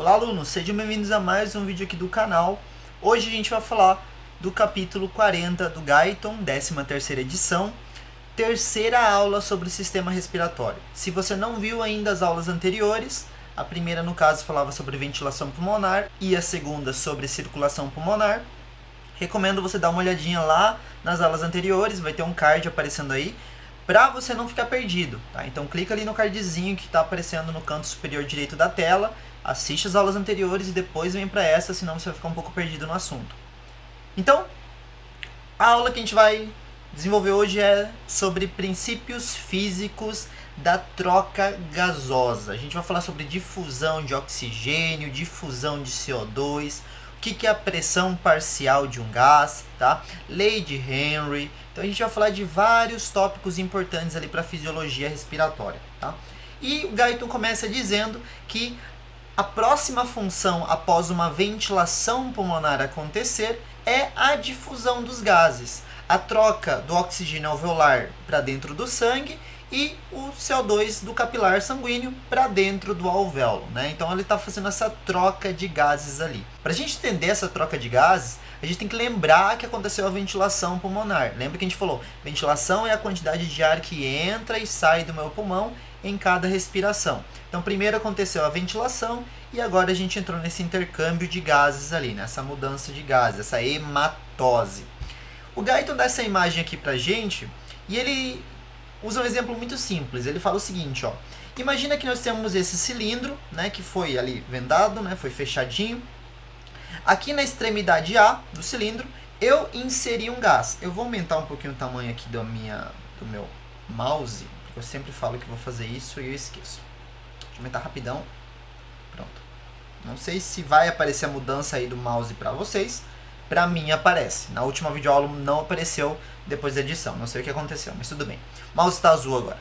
Olá alunos, sejam bem-vindos a mais um vídeo aqui do canal. Hoje a gente vai falar do capítulo 40 do Guyton, 13ª edição, terceira aula sobre o sistema respiratório. Se você não viu ainda as aulas anteriores, a primeira no caso falava sobre ventilação pulmonar e a segunda sobre circulação pulmonar, recomendo você dar uma olhadinha lá nas aulas anteriores, vai ter um card aparecendo aí, para você não ficar perdido, tá? Então clica ali no cardzinho que está aparecendo no canto superior direito da tela, assiste as aulas anteriores e depois vem para essa, senão você vai ficar um pouco perdido no assunto. Então, a aula que a gente vai desenvolver hoje é sobre princípios físicos da troca gasosa. A gente vai falar sobre difusão de oxigênio, difusão de CO2, o que é a pressão parcial de um gás, tá? Lei de Henry. Então a gente vai falar de vários tópicos importantes ali para a fisiologia respiratória, tá? E o Guyton começa dizendo que a próxima função após uma ventilação pulmonar acontecer é a difusão dos gases, a troca do oxigênio alveolar para dentro do sangue e o CO2 do capilar sanguíneo para dentro do alvéolo, né? Então ele está fazendo essa troca de gases ali. Para a gente entender essa troca de gases, a gente tem que lembrar que aconteceu a ventilação pulmonar. Lembra que a gente falou, ventilação é a quantidade de ar que entra e sai do meu pulmão em cada respiração. Então primeiro aconteceu a ventilação e agora a gente entrou nesse intercâmbio de gases ali, nessa mudança de gases, essa hematose. O Guyton dá essa imagem aqui pra gente e ele usa um exemplo muito simples. Ele fala o seguinte, ó. Imagina que nós temos esse cilindro, né, que foi ali vendado, né, foi fechadinho. Aqui na extremidade A do cilindro, eu inseri um gás. Eu vou aumentar um pouquinho o tamanho aqui do meu mouse, porque eu sempre falo que vou fazer isso e eu esqueço. Deixa eu aumentar rapidão. Pronto. Não sei se vai aparecer a mudança aí do mouse para vocês. Para mim aparece. Na última videoaula não apareceu depois da edição. Não sei o que aconteceu, mas tudo bem. O mouse está azul agora.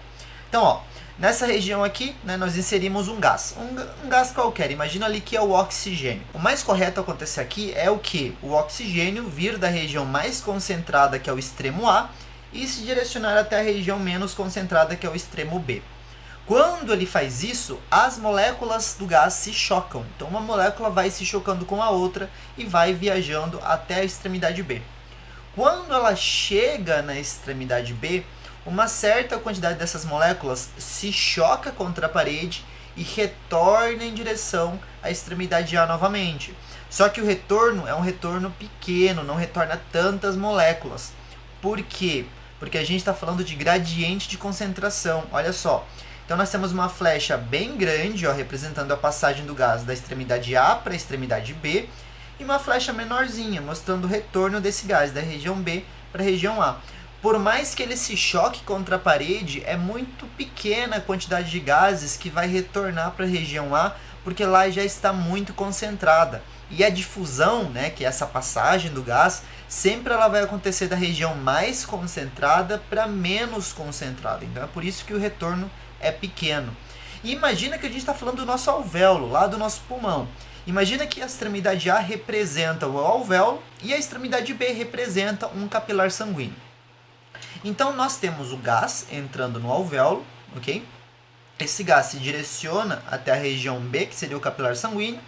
Então, ó, nessa região aqui, né, nós inserimos um gás. Um gás qualquer. Imagina ali que é o oxigênio. O mais correto acontecer aqui é o que? O oxigênio vir da região mais concentrada, que é o extremo A, e se direcionar até a região menos concentrada, que é o extremo B. Quando ele faz isso, as moléculas do gás se chocam. Então uma molécula vai se chocando com a outra e vai viajando até a extremidade B. Quando ela chega na extremidade B, uma certa quantidade dessas moléculas se choca contra a parede e retorna em direção à extremidade A novamente. Só que o retorno é um retorno pequeno, não retorna tantas moléculas. Por quê? Porque a gente está falando de gradiente de concentração. Olha só. Então nós temos uma flecha bem grande, ó, representando a passagem do gás da extremidade A para a extremidade B, e uma flecha menorzinha, mostrando o retorno desse gás da região B para a região A. Por mais que ele se choque contra a parede, é muito pequena a quantidade de gases que vai retornar para a região A, porque lá já está muito concentrada. E a difusão, né, que é essa passagem do gás, sempre ela vai acontecer da região mais concentrada para menos concentrada. Então é por isso que o retorno é pequeno. E imagina que a gente está falando do nosso alvéolo, lá do nosso pulmão. Imagina que a extremidade A representa o alvéolo e a extremidade B representa um capilar sanguíneo. Então nós temos o gás entrando no alvéolo, ok? Esse gás se direciona até a região B, que seria o capilar sanguíneo,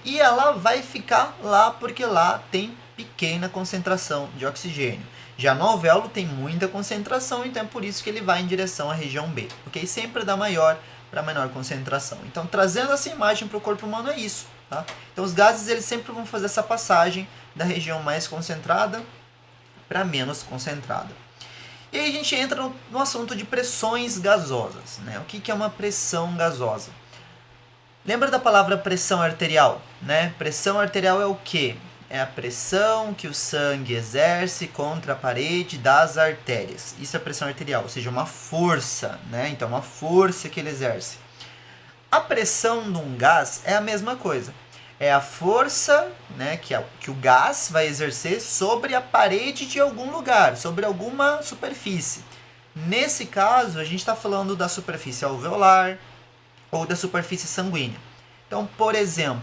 e ela vai ficar lá porque lá tem pequena concentração de oxigênio. Já no alvéolo tem muita concentração, então é por isso que ele vai em direção à região B, ok? Sempre da maior para menor concentração. Então, trazendo essa imagem para o corpo humano é isso, tá? Então, os gases eles sempre vão fazer essa passagem da região mais concentrada para menos concentrada. E aí a gente entra no assunto de pressões gasosas, né? O que é uma pressão gasosa? Lembra da palavra pressão arterial, né? Pressão arterial é o quê? É a pressão que o sangue exerce contra a parede das artérias. Isso é pressão arterial, ou seja, uma força, né? Então, uma força que ele exerce. A pressão de um gás é a mesma coisa. É a força, né, que o gás vai exercer sobre a parede de algum lugar, sobre alguma superfície. Nesse caso, a gente está falando da superfície alveolar ou da superfície sanguínea. Então, por exemplo,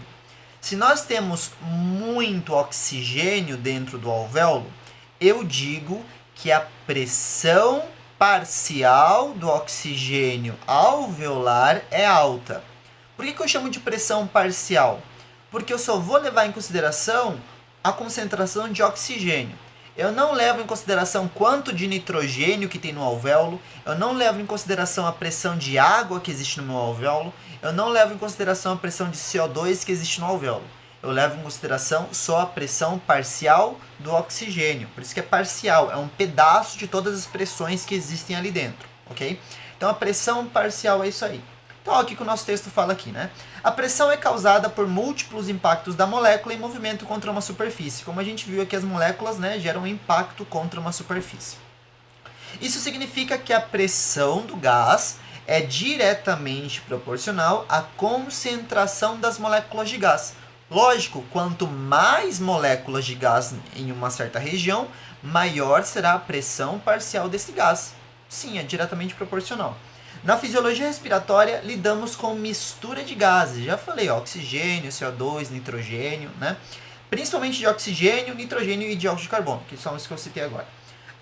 se nós temos muito oxigênio dentro do alvéolo, eu digo que a pressão parcial do oxigênio alveolar é alta. Por que eu chamo de pressão parcial? Porque eu só vou levar em consideração a concentração de oxigênio. Eu não levo em consideração quanto de nitrogênio que tem no alvéolo, eu não levo em consideração a pressão de água que existe no meu alvéolo, eu não levo em consideração a pressão de CO2 que existe no alvéolo. Eu levo em consideração só a pressão parcial do oxigênio. Por isso que é parcial, é um pedaço de todas as pressões que existem ali dentro, ok? Então a pressão parcial é isso aí. Então olha o que o nosso texto fala aqui, né? A pressão é causada por múltiplos impactos da molécula em movimento contra uma superfície. Como a gente viu aqui, as moléculas, né, geram um impacto contra uma superfície. Isso significa que a pressão do gás é diretamente proporcional à concentração das moléculas de gás. Lógico, quanto mais moléculas de gás em uma certa região, maior será a pressão parcial desse gás. Sim, é diretamente proporcional. Na fisiologia respiratória, lidamos com mistura de gases. Já falei, oxigênio, CO2, nitrogênio, né? Principalmente de oxigênio, nitrogênio e dióxido de carbono, que são os que eu citei agora.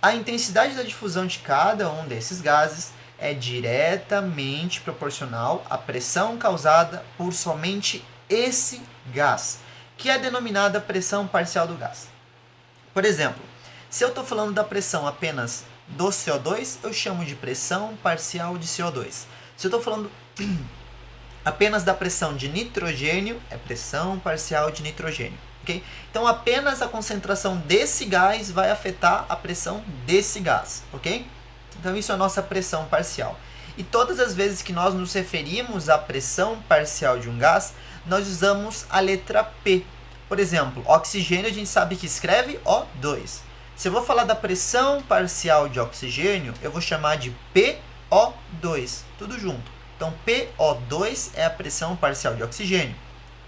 A intensidade da difusão de cada um desses gases é diretamente proporcional à pressão causada por somente esse gás, que é denominada pressão parcial do gás. Por exemplo, se eu estou falando da pressão apenas do CO2, eu chamo de pressão parcial de CO2. Se eu estou falando apenas da pressão de nitrogênio, é pressão parcial de nitrogênio. Okay? Então, apenas a concentração desse gás vai afetar a pressão desse gás. Okay? Então, isso é a nossa pressão parcial. E todas as vezes que nós nos referimos à pressão parcial de um gás, nós usamos a letra P. Por exemplo, oxigênio a gente sabe que escreve O2. Se eu vou falar da pressão parcial de oxigênio, eu vou chamar de PO2, tudo junto. Então, PO2 é a pressão parcial de oxigênio.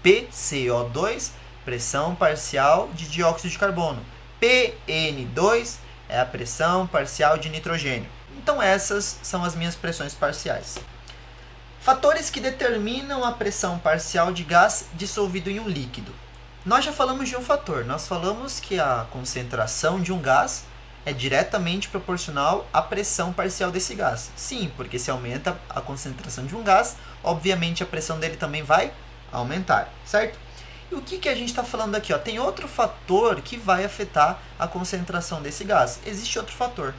PCO2, pressão parcial de dióxido de carbono. PN2 é a pressão parcial de nitrogênio. Então, essas são as minhas pressões parciais. Fatores que determinam a pressão parcial de gás dissolvido em um líquido. Nós já falamos de um fator, nós falamos que a concentração de um gás é diretamente proporcional à pressão parcial desse gás. Sim, porque se aumenta a concentração de um gás, obviamente a pressão dele também vai aumentar, certo? E o que a gente está falando aqui? Ó? Tem outro fator que vai afetar a concentração desse gás. Existe outro fator.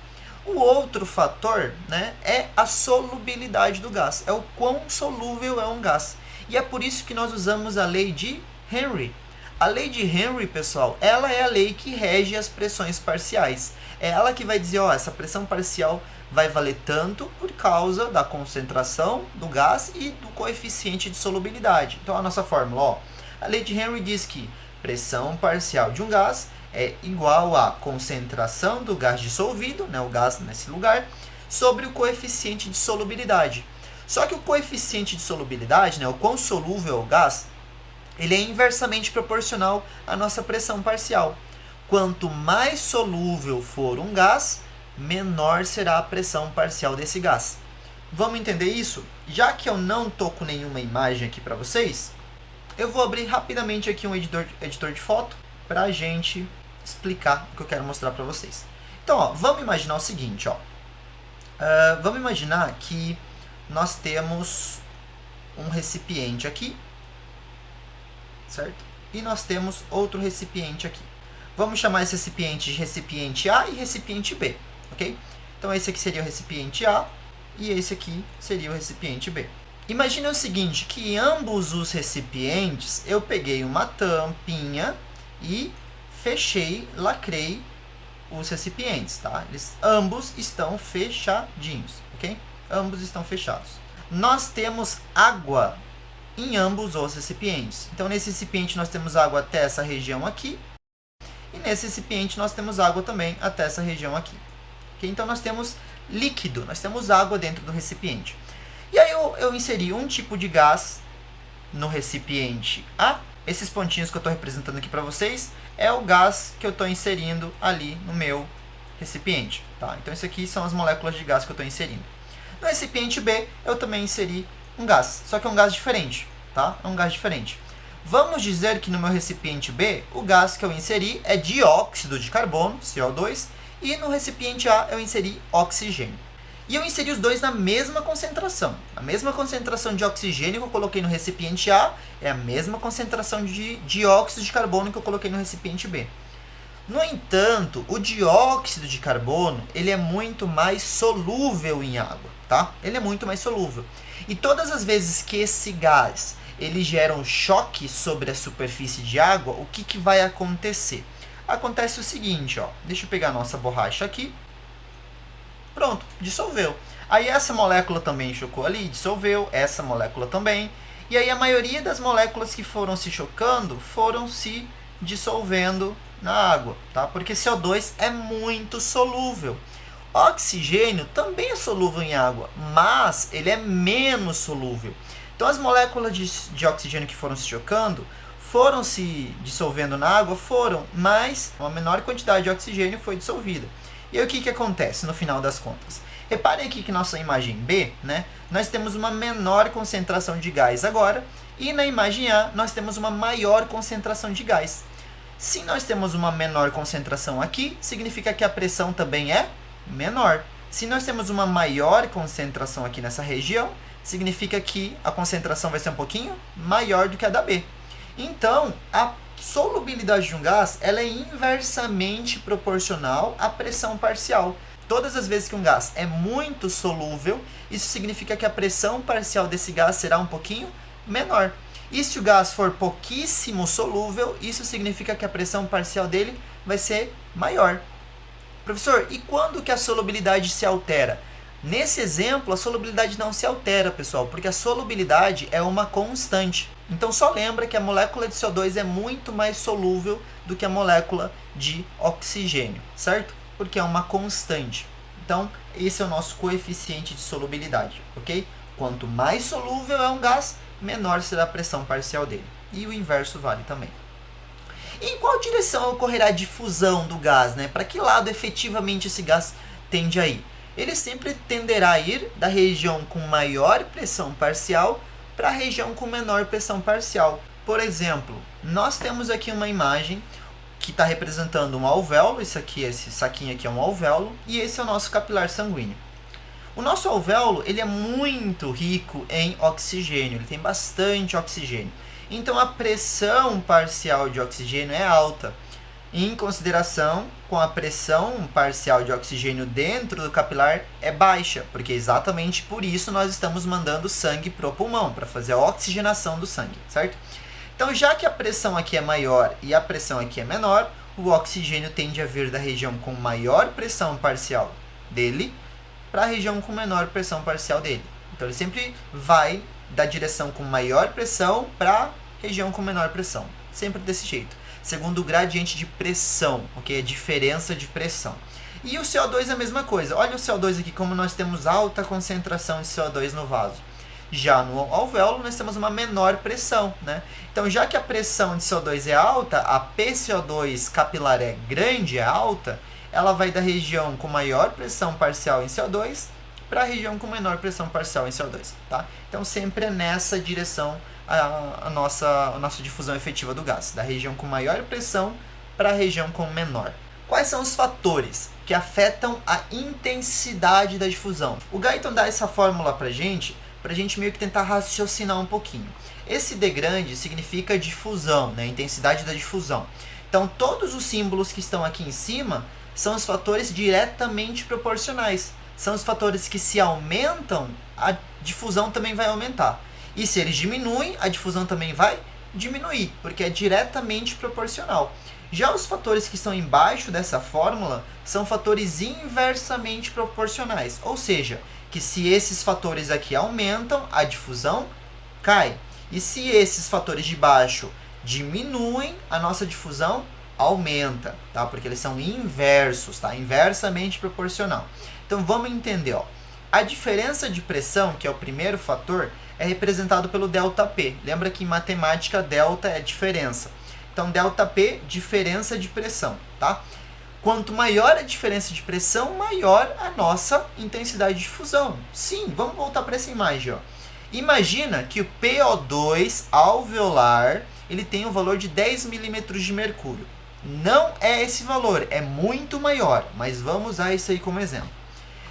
O outro fator, né, é a solubilidade do gás, é o quão solúvel é um gás. E é por isso que nós usamos a lei de Henry. A lei de Henry, pessoal, ela é a lei que rege as pressões parciais. É ela que vai dizer, ó, essa pressão parcial vai valer tanto por causa da concentração do gás e do coeficiente de solubilidade. Então, a nossa fórmula, ó, a lei de Henry diz que pressão parcial de um gás é igual à concentração do gás dissolvido, né, o gás nesse lugar, sobre o coeficiente de solubilidade. Só que o coeficiente de solubilidade, né, o quão solúvel é o gás, ele é inversamente proporcional à nossa pressão parcial. Quanto mais solúvel for um gás, menor será a pressão parcial desse gás. Vamos entender isso? Já que eu não estou com nenhuma imagem aqui para vocês, eu vou abrir rapidamente aqui um editor de foto para a gente explicar o que eu quero mostrar para vocês. Então, ó, vamos imaginar o seguinte. Ó. Vamos imaginar que nós temos um recipiente aqui, certo? E nós temos outro recipiente aqui. Vamos chamar esse recipiente de recipiente A e recipiente B, ok? Então esse aqui seria o recipiente A e esse aqui seria o recipiente B. Imagine o seguinte, que em ambos os recipientes eu peguei uma tampinha e fechei, lacrei os recipientes, tá? Eles ambos estão fechadinhos, ok? Ambos estão fechados. Nós temos água em ambos os recipientes. Então, nesse recipiente nós temos água até essa região aqui. E nesse recipiente nós temos água também até essa região aqui. Okay? Então, nós temos líquido, nós temos água dentro do recipiente. E aí eu inseri um tipo de gás no recipiente A. Esses pontinhos que eu estou representando aqui para vocês é o gás que eu estou inserindo ali no meu recipiente. Tá? Então, isso aqui são as moléculas de gás que eu estou inserindo. No recipiente B, eu também inseri um gás, só que é um gás diferente, tá? É um gás diferente. Vamos dizer que no meu recipiente B, o gás que eu inseri é dióxido de carbono, CO2, e no recipiente A eu inseri oxigênio. E eu inseri os dois na mesma concentração. A mesma concentração de oxigênio que eu coloquei no recipiente A é a mesma concentração de dióxido de carbono que eu coloquei no recipiente B. No entanto, o dióxido de carbono ele é muito mais solúvel em água, tá? Ele é muito mais solúvel. E todas as vezes que esse gás ele gera um choque sobre a superfície de água, o que vai acontecer? Acontece o seguinte, ó. Deixa eu pegar a nossa borracha aqui. Pronto, dissolveu. Aí essa molécula também chocou ali, dissolveu, essa molécula também. E aí a maioria das moléculas que foram se chocando foram se dissolvendo na água, tá? Porque CO2 é muito solúvel. Oxigênio também é solúvel em água, mas ele é menos solúvel. Então as moléculas de oxigênio que foram se chocando foram se dissolvendo na água, mas uma menor quantidade de oxigênio foi dissolvida. E aí o que acontece no final das contas? Reparem aqui que nossa imagem B, né, nós temos uma menor concentração de gás agora, e na imagem A nós temos uma maior concentração de gás. Se nós temos uma menor concentração aqui, significa que a pressão também é menor. Se nós temos uma maior concentração aqui nessa região, significa que a concentração vai ser um pouquinho maior do que a da B. Então, a solubilidade de um gás ela é inversamente proporcional à pressão parcial. Todas as vezes que um gás é muito solúvel, isso significa que a pressão parcial desse gás será um pouquinho menor. E se o gás for pouquíssimo solúvel, isso significa que a pressão parcial dele vai ser maior. Professor, e quando que a solubilidade se altera? Nesse exemplo, a solubilidade não se altera, pessoal, porque a solubilidade é uma constante. Então, só lembra que a molécula de CO2 é muito mais solúvel do que a molécula de oxigênio, certo? Porque é uma constante. Então, esse é o nosso coeficiente de solubilidade, ok? Quanto mais solúvel é um gás, menor será a pressão parcial dele. E o inverso vale também. E em qual direção ocorrerá a difusão do gás, né? Para que lado efetivamente esse gás tende a ir? Ele sempre tenderá a ir da região com maior pressão parcial para a região com menor pressão parcial. Por exemplo, nós temos aqui uma imagem que está representando um alvéolo. Esse saquinho aqui é um alvéolo e esse é o nosso capilar sanguíneo. O nosso alvéolo ele é muito rico em oxigênio, ele tem bastante oxigênio. Então a pressão parcial de oxigênio é alta, em consideração com a pressão parcial de oxigênio dentro do capilar é baixa, porque exatamente por isso nós estamos mandando sangue para o pulmão, para fazer a oxigenação do sangue, certo? Então já que a pressão aqui é maior e a pressão aqui é menor, o oxigênio tende a vir da região com maior pressão parcial dele para a região com menor pressão parcial dele. Então ele sempre vai da direção com maior pressão para a região com menor pressão. Sempre desse jeito. Segundo o gradiente de pressão, ok? A diferença de pressão. E o CO2 é a mesma coisa. Olha o CO2 aqui, como nós temos alta concentração de CO2 no vaso. Já no alvéolo, nós temos uma menor pressão, né? Então, já que a pressão de CO2 é alta, a PCO2 capilar é grande, é alta, ela vai da região com maior pressão parcial em CO2 para a região com menor pressão parcial em CO2, tá? Então, sempre é nessa direção a nossa difusão efetiva do gás, da região com maior pressão para a região com menor. Quais são os fatores que afetam a intensidade da difusão? O Guyton dá essa fórmula para a gente meio que tentar raciocinar um pouquinho. Esse D grande significa difusão, né? Intensidade da difusão. Então, todos os símbolos que estão aqui em cima são os fatores diretamente proporcionais. São os fatores que, se aumentam, a difusão também vai aumentar. E se eles diminuem, a difusão também vai diminuir, porque é diretamente proporcional. Já os fatores que estão embaixo dessa fórmula são fatores inversamente proporcionais, ou seja, que se esses fatores aqui aumentam, a difusão cai. E se esses fatores de baixo diminuem, a nossa difusão aumenta, tá? Porque eles são inversos, tá? Inversamente proporcional. Então vamos entender, ó. A diferença de pressão, que é o primeiro fator, é representado pelo ΔP. Lembra que em matemática delta é diferença. Então ΔP, diferença de pressão, tá? Quanto maior a diferença de pressão, maior a nossa intensidade de difusão. Sim, vamos voltar para essa imagem, ó. Imagina que o PO2 alveolar, ele tem um valor de 10 milímetros de mercúrio. Não é esse valor, é muito maior, mas vamos usar isso aí como exemplo.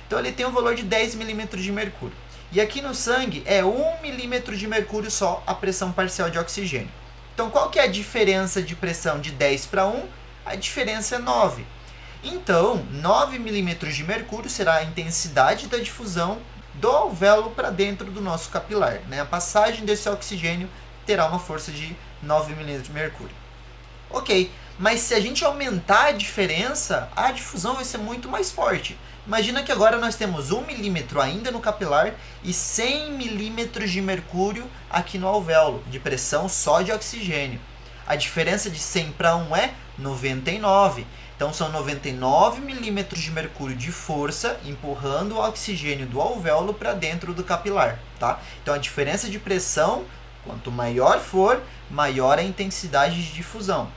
Então ele tem um valor de 10 milímetros de mercúrio. E aqui no sangue é 1 milímetro de mercúrio só a pressão parcial de oxigênio. Então qual que é a diferença de pressão de 10 para 1? A diferença é 9. Então 9 milímetros de mercúrio será a intensidade da difusão do alvéolo para dentro do nosso capilar. Né? A passagem desse oxigênio terá uma força de 9 milímetros de mercúrio. Ok, mas se a gente aumentar a diferença, a difusão vai ser muito mais forte. Imagina que agora nós temos 1 milímetro ainda no capilar e 100 milímetros de mercúrio aqui no alvéolo, de pressão só de oxigênio. A diferença de 100 para 1 é 99. Então são 99 milímetros de mercúrio de força empurrando o oxigênio do alvéolo para dentro do capilar. Tá? Então a diferença de pressão, quanto maior for, maior a intensidade de difusão.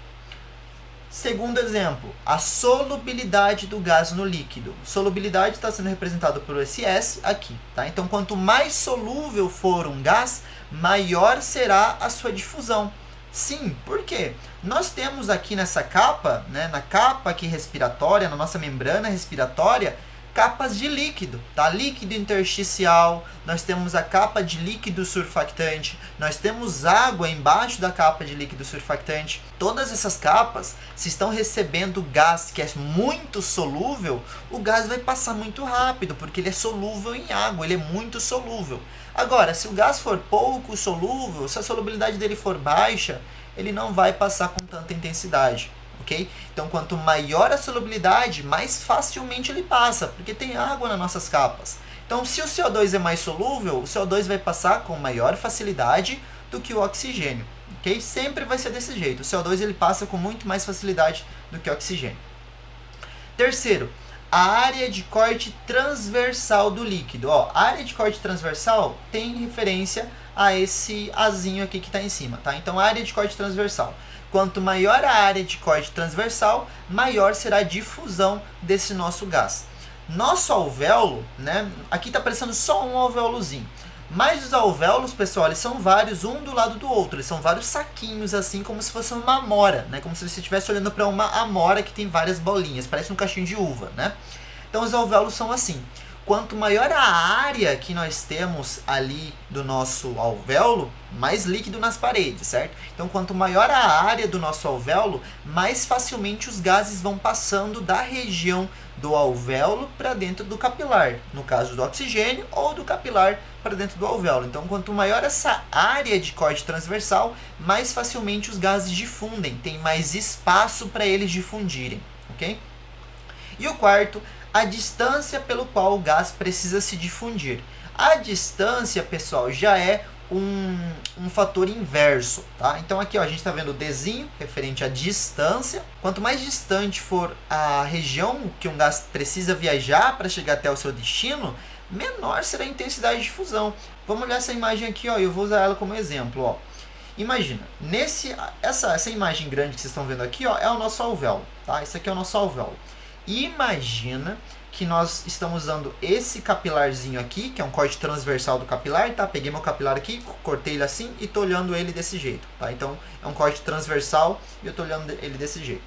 Segundo exemplo, a solubilidade do gás no líquido. Solubilidade está sendo representada por esse S aqui. Tá? Então, quanto mais solúvel for um gás, maior será a sua difusão. Sim, por quê? Nós temos aqui nessa capa, né, na capa aqui respiratória, na nossa membrana respiratória, capas de líquido, tá? Líquido intersticial, nós temos a capa de líquido surfactante, nós temos água embaixo da capa de líquido surfactante. Todas essas capas, se estão recebendo gás que é muito solúvel, o gás vai passar muito rápido, porque ele é solúvel em água, ele é muito solúvel. Agora, se o gás for pouco solúvel, se a solubilidade dele for baixa, ele não vai passar com tanta intensidade. Okay? Então, quanto maior a solubilidade, mais facilmente ele passa, porque tem água nas nossas capas. Então, se o CO2 é mais solúvel, o CO2 vai passar com maior facilidade do que o oxigênio. Okay? Sempre vai ser desse jeito. O CO2 ele passa com muito mais facilidade do que o oxigênio. Terceiro, a área de corte transversal do líquido. Ó, a área de corte transversal tem referência a esse azinho aqui que está em cima. Tá? Então, a área de corte transversal. Quanto maior a área de corte transversal, maior será a difusão desse nosso gás. Nosso alvéolo, né? Aqui está aparecendo só um alvéolozinho. Mas os alvéolos, pessoal, eles são vários, um do lado do outro. Eles são vários saquinhos, assim, como se fosse uma amora, né? Como se você estivesse olhando para uma amora que tem várias bolinhas, parece um cachinho de uva, né? Então, os alvéolos são assim. Quanto maior a área que nós temos ali do nosso alvéolo, mais líquido nas paredes, certo? Então, quanto maior a área do nosso alvéolo, mais facilmente os gases vão passando da região do alvéolo para dentro do capilar. No caso do oxigênio, ou do capilar para dentro do alvéolo. Então, quanto maior essa área de corte transversal, mais facilmente os gases difundem. Tem mais espaço para eles difundirem, ok? E o quarto, a distância pelo qual o gás precisa se difundir. A distância, pessoal, já é um fator inverso, tá? Então aqui ó, a gente está vendo o Dzinho, referente à distância. Quanto mais distante for a região que um gás precisa viajar para chegar até o seu destino, menor será a intensidade de difusão. Vamos olhar essa imagem aqui, ó, eu vou usar ela como exemplo, ó. Imagina, essa imagem grande que vocês estão vendo aqui, ó, é o nosso alvéolo, tá? Esse aqui é o nosso alvéolo. Imagina que nós estamos usando esse capilarzinho aqui, que é um corte transversal do capilar, tá? Peguei meu capilar aqui, cortei ele assim e tô olhando ele desse jeito, tá? Então, é um corte transversal e eu tô olhando ele desse jeito.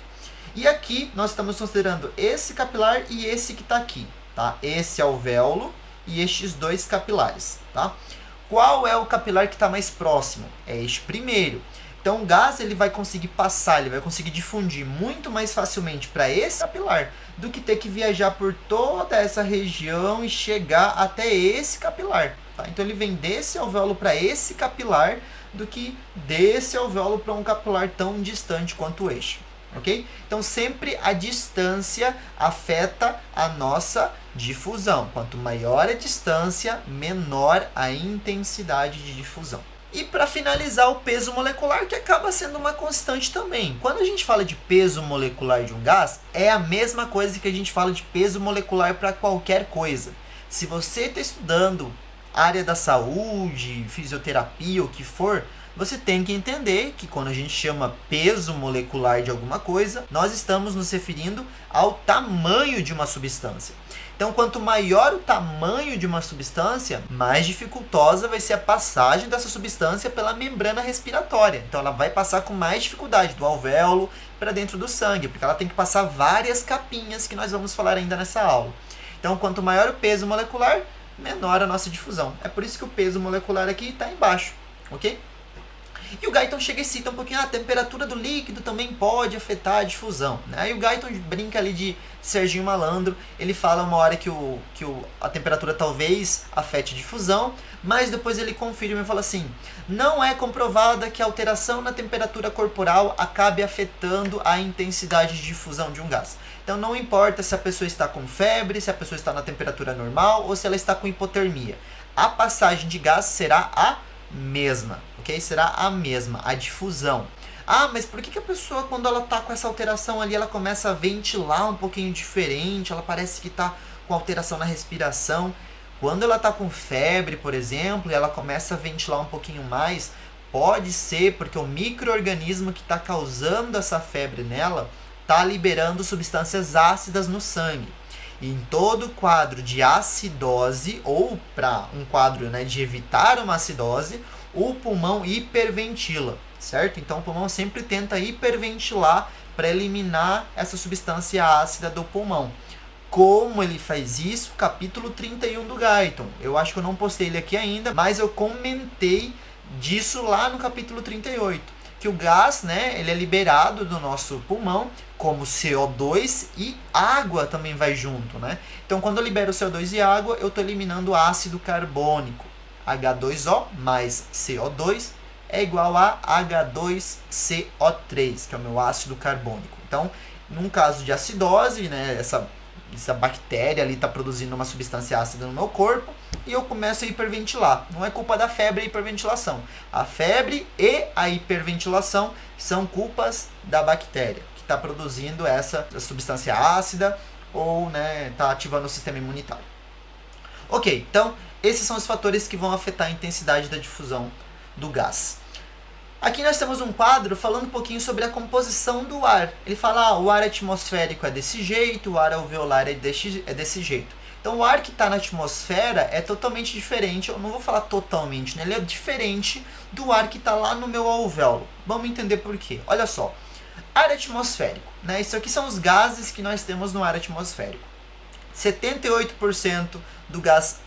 E aqui, nós estamos considerando esse capilar e esse que tá aqui, tá? Esse alvéolo e estes dois capilares, tá? Qual é o capilar que está mais próximo? É este primeiro. Então, o gás ele vai conseguir passar, ele vai conseguir difundir muito mais facilmente para esse capilar do que ter que viajar por toda essa região e chegar até esse capilar. Tá? Então, ele vem desse alvéolo para esse capilar do que desse alvéolo para um capilar tão distante quanto este. Okay? Então, sempre a distância afeta a nossa difusão. Quanto maior a distância, menor a intensidade de difusão. E para finalizar, o peso molecular, que acaba sendo uma constante também. Quando a gente fala de peso molecular de um gás, é a mesma coisa que a gente fala de peso molecular para qualquer coisa. Se você está estudando área da saúde, fisioterapia, o que for, você tem que entender que quando a gente chama peso molecular de alguma coisa, nós estamos nos referindo ao tamanho de uma substância. Então, quanto maior o tamanho de uma substância, mais dificultosa vai ser a passagem dessa substância pela membrana respiratória. Então, ela vai passar com mais dificuldade do alvéolo para dentro do sangue, porque ela tem que passar várias capinhas que nós vamos falar ainda nessa aula. Então, quanto maior o peso molecular, menor a nossa difusão. É por isso que o peso molecular aqui está embaixo, ok? E o Guyton chega e cita um pouquinho, a temperatura do líquido também pode afetar a difusão. Né? Aí o Guyton brinca ali de Serginho Malandro, ele fala uma hora que a temperatura talvez afete a difusão, mas depois ele confirma e fala assim, não é comprovada que a alteração na temperatura corporal acabe afetando a intensidade de difusão de um gás. Então não importa se a pessoa está com febre, se a pessoa está na temperatura normal ou se ela está com hipotermia. A passagem de gás será a mesma, ok? Será a mesma, a difusão. Ah, mas por que a pessoa, quando ela está com essa alteração ali, ela começa a ventilar um pouquinho diferente, ela parece que está com alteração na respiração? Quando ela está com febre, por exemplo, e ela começa a ventilar um pouquinho mais, pode ser porque o micro-organismo que está causando essa febre nela está liberando substâncias ácidas no sangue. Em todo quadro de acidose, ou para um quadro, né, de evitar uma acidose, o pulmão hiperventila, certo? Então o pulmão sempre tenta hiperventilar para eliminar essa substância ácida do pulmão. Como ele faz isso? Capítulo 31 do Guyton. Eu acho que eu não postei ele aqui ainda, mas eu comentei disso lá no capítulo 38. Que o gás, né, ele é liberado do nosso pulmão como CO2 e água também vai junto, né? Então, quando eu libero CO2 e água, eu estou eliminando ácido carbônico. H2O mais CO2 é igual a H2CO3, que é o meu ácido carbônico. Então, num caso de acidose, né, essa bactéria ali está produzindo uma substância ácida no meu corpo e eu começo a hiperventilar. Não é culpa da febre a hiperventilação. A febre e a hiperventilação são culpas da bactéria que está produzindo essa substância ácida ou está ativando o sistema imunitário. Ok, então esses são os fatores que vão afetar a intensidade da difusão do gás. Aqui nós temos um quadro falando um pouquinho sobre a composição do ar. Ele fala, o ar atmosférico é desse jeito, o ar alveolar é desse jeito. Então o ar que está na atmosfera é totalmente diferente, eu não vou falar totalmente, né? Ele é diferente do ar que está lá no meu alvéolo. Vamos entender por quê. Olha só, ar atmosférico, né? Isso aqui são os gases que nós temos no ar atmosférico. 78% do gás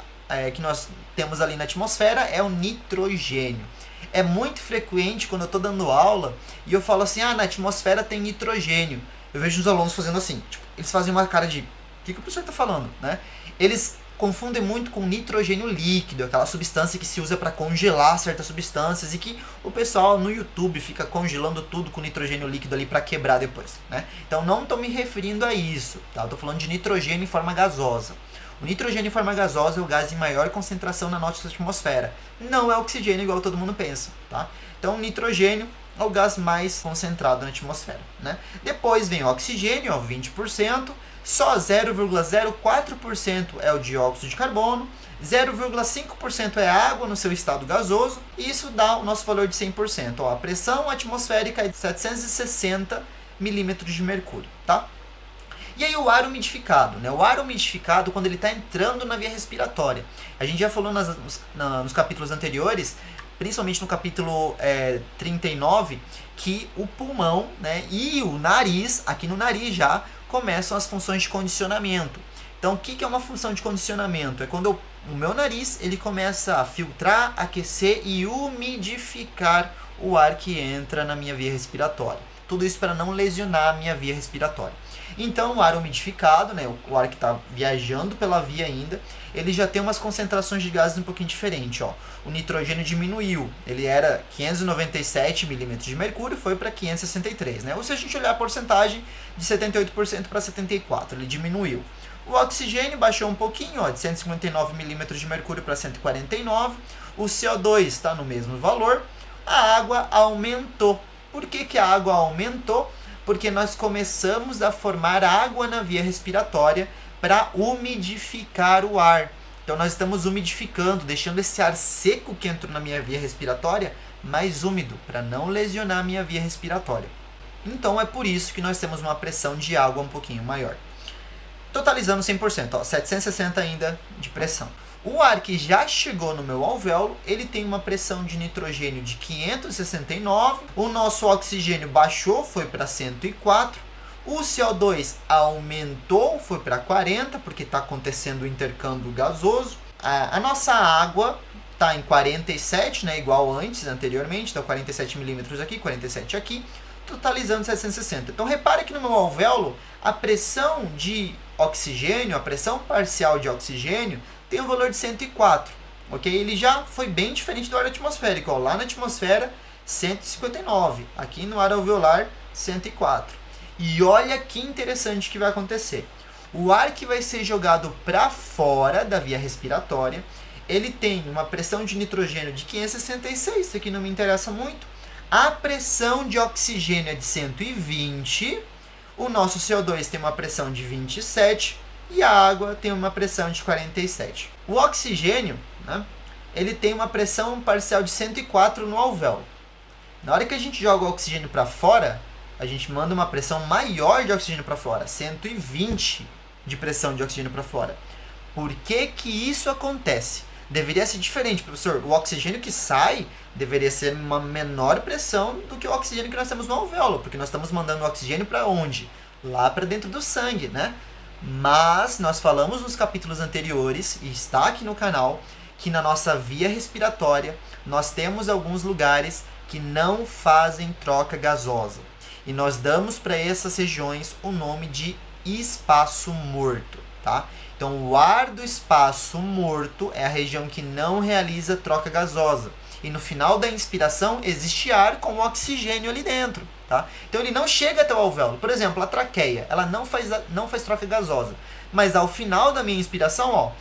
que nós temos ali na atmosfera é o nitrogênio. É muito frequente quando eu estou dando aula e eu falo assim, na atmosfera tem nitrogênio. Eu vejo os alunos fazendo assim, tipo, eles fazem uma cara de, o que o professor está falando, né? Eles confundem muito com nitrogênio líquido, aquela substância que se usa para congelar certas substâncias e que o pessoal no YouTube fica congelando tudo com nitrogênio líquido ali para quebrar depois, né? Então não estou me referindo a isso, tá? Estou falando de nitrogênio em forma gasosa. O nitrogênio em forma gasosa é o gás em maior concentração na nossa atmosfera. Não é oxigênio igual todo mundo pensa, tá? Então o nitrogênio é o gás mais concentrado na atmosfera, né? Depois vem o oxigênio, 20%, só 0,04% é o dióxido de carbono, 0,5% é água no seu estado gasoso, e isso dá o nosso valor de 100%. A pressão atmosférica é de 760 milímetros de mercúrio, tá? E aí o ar umidificado, né? O ar umidificado, quando ele está entrando na via respiratória. A gente já falou nos capítulos anteriores, principalmente no capítulo 39, que o pulmão, né, e o nariz, aqui no nariz já, começam as funções de condicionamento. Então o que é uma função de condicionamento? É quando o meu nariz ele começa a filtrar, aquecer e umidificar o ar que entra na minha via respiratória. Tudo isso para não lesionar a minha via respiratória. Então o ar umidificado, né, o ar que está viajando pela via ainda, ele já tem umas concentrações de gases um pouquinho diferentes. Ó. O nitrogênio diminuiu, ele era 597 milímetros de mercúrio, foi para 563. Né? Ou se a gente olhar a porcentagem, de 78% para 74%, ele diminuiu. O oxigênio baixou um pouquinho, ó, de 159 milímetros de mercúrio para 149. O CO2 está no mesmo valor. A água aumentou. Por que a água aumentou? Porque nós começamos a formar água na via respiratória para umidificar o ar. Então nós estamos umidificando, deixando esse ar seco que entrou na minha via respiratória mais úmido, para não lesionar a minha via respiratória. Então é por isso que nós temos uma pressão de água um pouquinho maior. Totalizando 100%, ó, 760 ainda de pressão. O ar que já chegou no meu alvéolo, ele tem uma pressão de nitrogênio de 569, o nosso oxigênio baixou, foi para 104, O CO2 aumentou, foi para 40, porque está acontecendo o intercâmbio gasoso. A nossa água está em 47, né, igual anteriormente, então 47 milímetros aqui, 47 aqui, totalizando 760. Então repare que no meu alvéolo, a pressão de oxigênio, a pressão parcial de oxigênio, tem um valor de 104. Ok? Ele já foi bem diferente do ar atmosférico. Ó, lá na atmosfera, 159. Aqui no ar alveolar, 104. E olha que interessante que vai acontecer. O ar que vai ser jogado para fora da via respiratória, ele tem uma pressão de nitrogênio de 566, isso aqui não me interessa muito. A pressão de oxigênio é de 120, o nosso CO2 tem uma pressão de 27 e a água tem uma pressão de 47. O oxigênio, né, ele tem uma pressão parcial de 104 no alvéolo. Na hora que a gente joga o oxigênio para fora, a gente manda uma pressão maior de oxigênio para fora, 120 de pressão de oxigênio para fora. Por que que isso acontece? Deveria ser diferente, professor. O oxigênio que sai deveria ser uma menor pressão do que o oxigênio que nós temos no alvéolo, porque nós estamos mandando o oxigênio para onde? Lá para dentro do sangue, né? Mas nós falamos nos capítulos anteriores, e está aqui no canal, que na nossa via respiratória nós temos alguns lugares que não fazem troca gasosa. E nós damos para essas regiões o nome de espaço morto, tá? Então, o ar do espaço morto é a região que não realiza troca gasosa. E no final da inspiração, existe ar com oxigênio ali dentro, tá? Então, ele não chega até o alvéolo. Por exemplo, a traqueia, ela não faz troca gasosa. Mas ao final da minha inspiração, ó,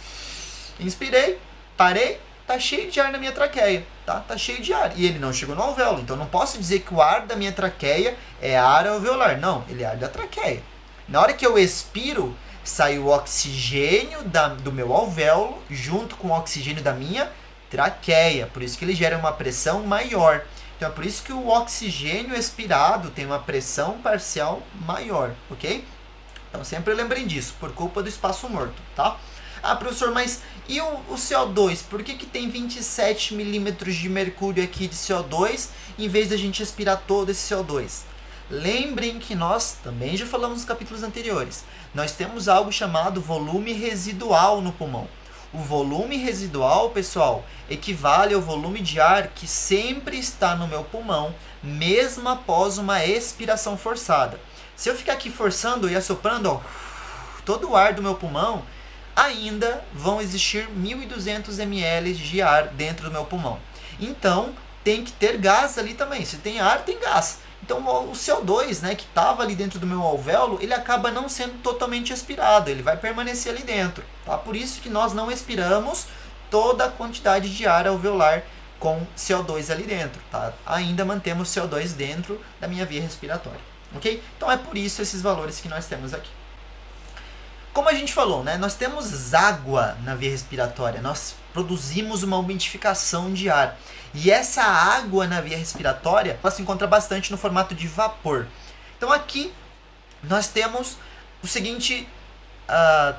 inspirei, parei, tá cheio de ar na minha traqueia, tá? Tá cheio de ar. E ele não chegou no alvéolo. Então, não posso dizer que o ar da minha traqueia é ar alveolar. Não, ele é ar da traqueia. Na hora que eu expiro, sai o oxigênio do meu alvéolo junto com o oxigênio da minha traqueia. Por isso que ele gera uma pressão maior. Então, é por isso que o oxigênio expirado tem uma pressão parcial maior, ok? Então, sempre lembrem disso, por culpa do espaço morto, tá? Ah, professor, mas e o CO2? Por que tem 27 milímetros de mercúrio aqui de CO2 em vez da gente expirar todo esse CO2? Lembrem que nós, também já falamos nos capítulos anteriores, nós temos algo chamado volume residual no pulmão. O volume residual, pessoal, equivale ao volume de ar que sempre está no meu pulmão, mesmo após uma expiração forçada. Se eu ficar aqui forçando e assoprando, ó, todo o ar do meu pulmão, ainda vão existir 1.200 ml de ar dentro do meu pulmão. Então, tem que ter gás ali também. Se tem ar, tem gás. Então, o CO2, né, que estava ali dentro do meu alvéolo, ele acaba não sendo totalmente expirado. Ele vai permanecer ali dentro. Tá? Por isso que nós não expiramos toda a quantidade de ar alveolar com CO2 ali dentro. Tá? Ainda mantemos CO2 dentro da minha via respiratória. Ok? Então, é por isso esses valores que nós temos aqui. Como a gente falou, né, nós temos água na via respiratória, nós produzimos uma umidificação de ar. E essa água na via respiratória, ela se encontra bastante no formato de vapor. Então aqui nós temos o seguinte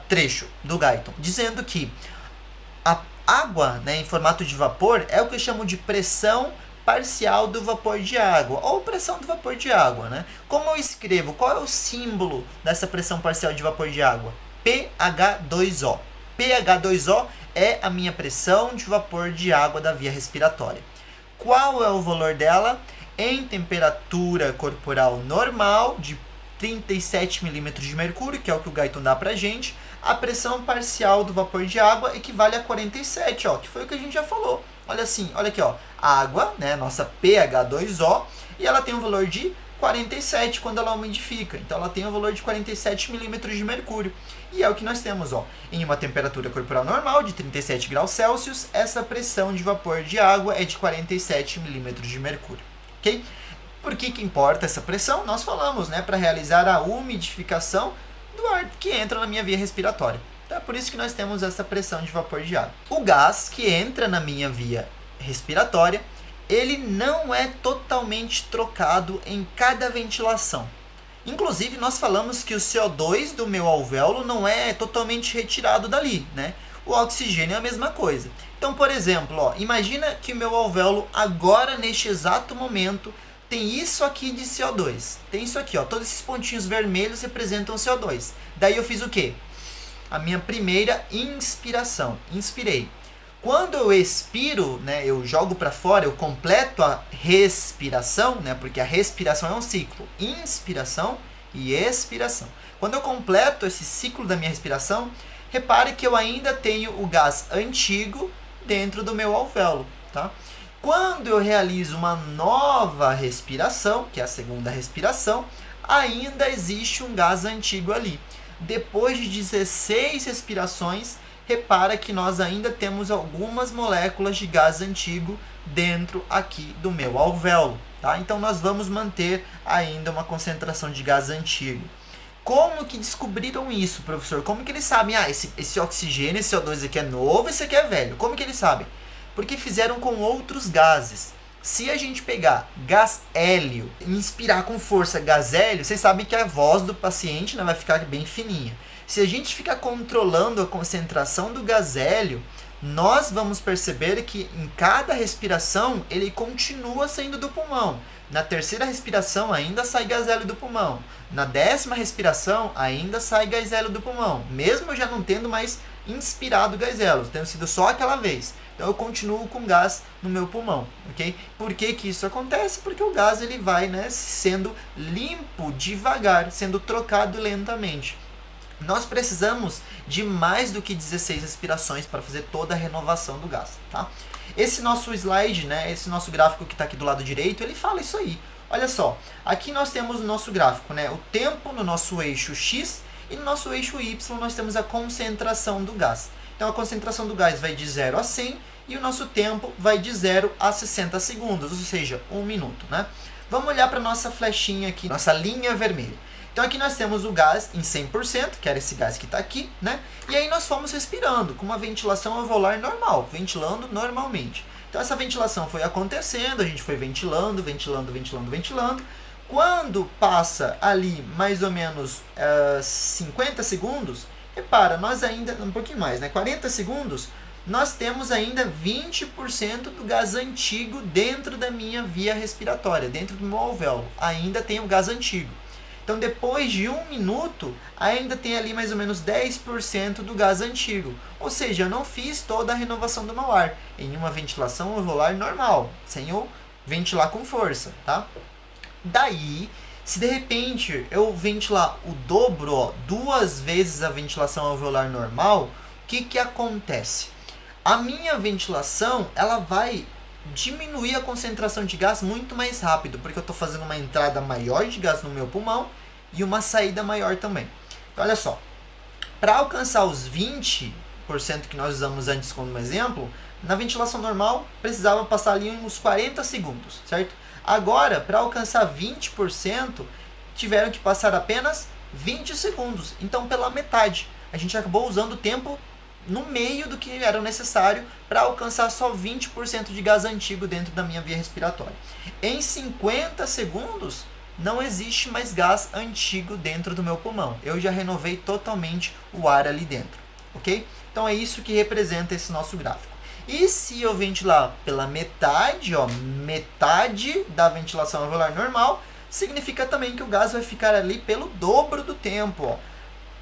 trecho do Guyton, dizendo que a água, né, em formato de vapor é o que eu chamo de pressão parcial do vapor de água, ou pressão do vapor de água, né? Como eu escrevo? Qual é o símbolo dessa pressão parcial de vapor de água? pH2O. pH2O é a minha pressão de vapor de água da via respiratória. Qual é o valor dela? Em temperatura corporal normal, de 37 milímetros de mercúrio, que é o que o Guyton dá pra gente, a pressão parcial do vapor de água equivale a 47, ó, que foi o que a gente já falou. Olha assim, olha aqui, ó, água, né, nossa pH2O, e ela tem um valor de 47 quando ela umidifica. Então ela tem um valor de 47 milímetros de mercúrio. E é o que nós temos, ó, em uma temperatura corporal normal de 37 graus Celsius, essa pressão de vapor de água é de 47 milímetros de mercúrio, ok? Por que importa essa pressão? Nós falamos, né, para realizar a umidificação do ar que entra na minha via respiratória. Então é por isso que nós temos essa pressão de vapor de água. O gás que entra na minha via respiratória, ele não é totalmente trocado em cada ventilação. Inclusive, nós falamos que o CO2 do meu alvéolo não é totalmente retirado dali, né? O oxigênio é a mesma coisa. Então, por exemplo, ó, imagina que o meu alvéolo agora, neste exato momento, tem isso aqui de CO2. Tem isso aqui, ó. Todos esses pontinhos vermelhos representam CO2. Daí eu fiz o quê? A minha primeira inspiração. Inspirei. Quando eu expiro, né, eu jogo para fora, eu completo a respiração, né, porque a respiração é um ciclo. Inspiração e expiração. Quando eu completo esse ciclo da minha respiração, repare que eu ainda tenho o gás antigo dentro do meu alvéolo, tá? Quando eu realizo uma nova respiração, que é a segunda respiração, ainda existe um gás antigo ali. Depois de 16 respirações, repara que nós ainda temos algumas moléculas de gás antigo dentro aqui do meu alvéolo, tá? Então nós vamos manter ainda uma concentração de gás antigo. Como que descobriram isso, professor? Como que eles sabem? Ah, esse oxigênio, esse CO2 aqui é novo, esse aqui é velho. Como que eles sabem? Porque fizeram com outros gases. Se a gente pegar gás hélio e inspirar com força gás hélio, vocês sabem que a voz do paciente, né, vai ficar bem fininha. Se a gente ficar controlando a concentração do gás hélio, nós vamos perceber que em cada respiração ele continua saindo do pulmão. Na terceira respiração ainda sai gás hélio do pulmão. Na 10ª respiração ainda sai gás hélio do pulmão. Mesmo já não tendo mais inspirado gás hélio, tendo sido só aquela vez. Então eu continuo com gás no meu pulmão, ok? Por que que isso acontece? Porque o gás ele vai, né, sendo limpo devagar, sendo trocado lentamente. Nós precisamos de mais do que 16 respirações para fazer toda a renovação do gás, tá? Esse nosso slide, né, esse nosso gráfico que está aqui do lado direito, ele fala isso aí. Olha só, aqui nós temos o nosso gráfico, né, o tempo no nosso eixo X e no nosso eixo Y nós temos a concentração do gás. Então a concentração do gás vai de 0 a 100 e o nosso tempo vai de 0 a 60 segundos, ou seja, 1 minuto, né? Vamos olhar para a nossa flechinha aqui, nossa linha vermelha. Então aqui nós temos o gás em 100%, que era esse gás que está aqui, né? E aí nós fomos respirando com uma ventilação alveolar normal, ventilando normalmente. Então essa ventilação foi acontecendo, a gente foi ventilando, ventilando, ventilando, ventilando. Quando passa ali mais ou menos 50 segundos, repara, nós ainda, um pouquinho mais, né? 40 segundos, nós temos ainda 20% do gás antigo dentro da minha via respiratória, dentro do meu alvéolo. Ainda tem o gás antigo. Então, depois de 1 minuto, ainda tem ali mais ou menos 10% do gás antigo. Ou seja, eu não fiz toda a renovação do meu ar em uma ventilação alveolar normal, sem eu ventilar com força, tá? Daí, se de repente eu ventilar o dobro, ó, 2 vezes a ventilação alveolar normal, o que que acontece? A minha ventilação, ela vai diminuir a concentração de gás muito mais rápido, porque eu estou fazendo uma entrada maior de gás no meu pulmão e uma saída maior também. Então, olha só, para alcançar os 20% que nós usamos antes como exemplo, na ventilação normal precisava passar ali uns 40 segundos, certo? Agora, para alcançar 20%, tiveram que passar apenas 20 segundos, então pela metade. A gente acabou usando o tempo no meio do que era necessário para alcançar só 20% de gás antigo dentro da minha via respiratória. Em 50 segundos, não existe mais gás antigo dentro do meu pulmão. Eu já renovei totalmente o ar ali dentro, ok? Então é isso que representa esse nosso gráfico. E se eu ventilar pela metade, ó, metade da ventilação alveolar normal, significa também que o gás vai ficar ali pelo dobro do tempo, ó.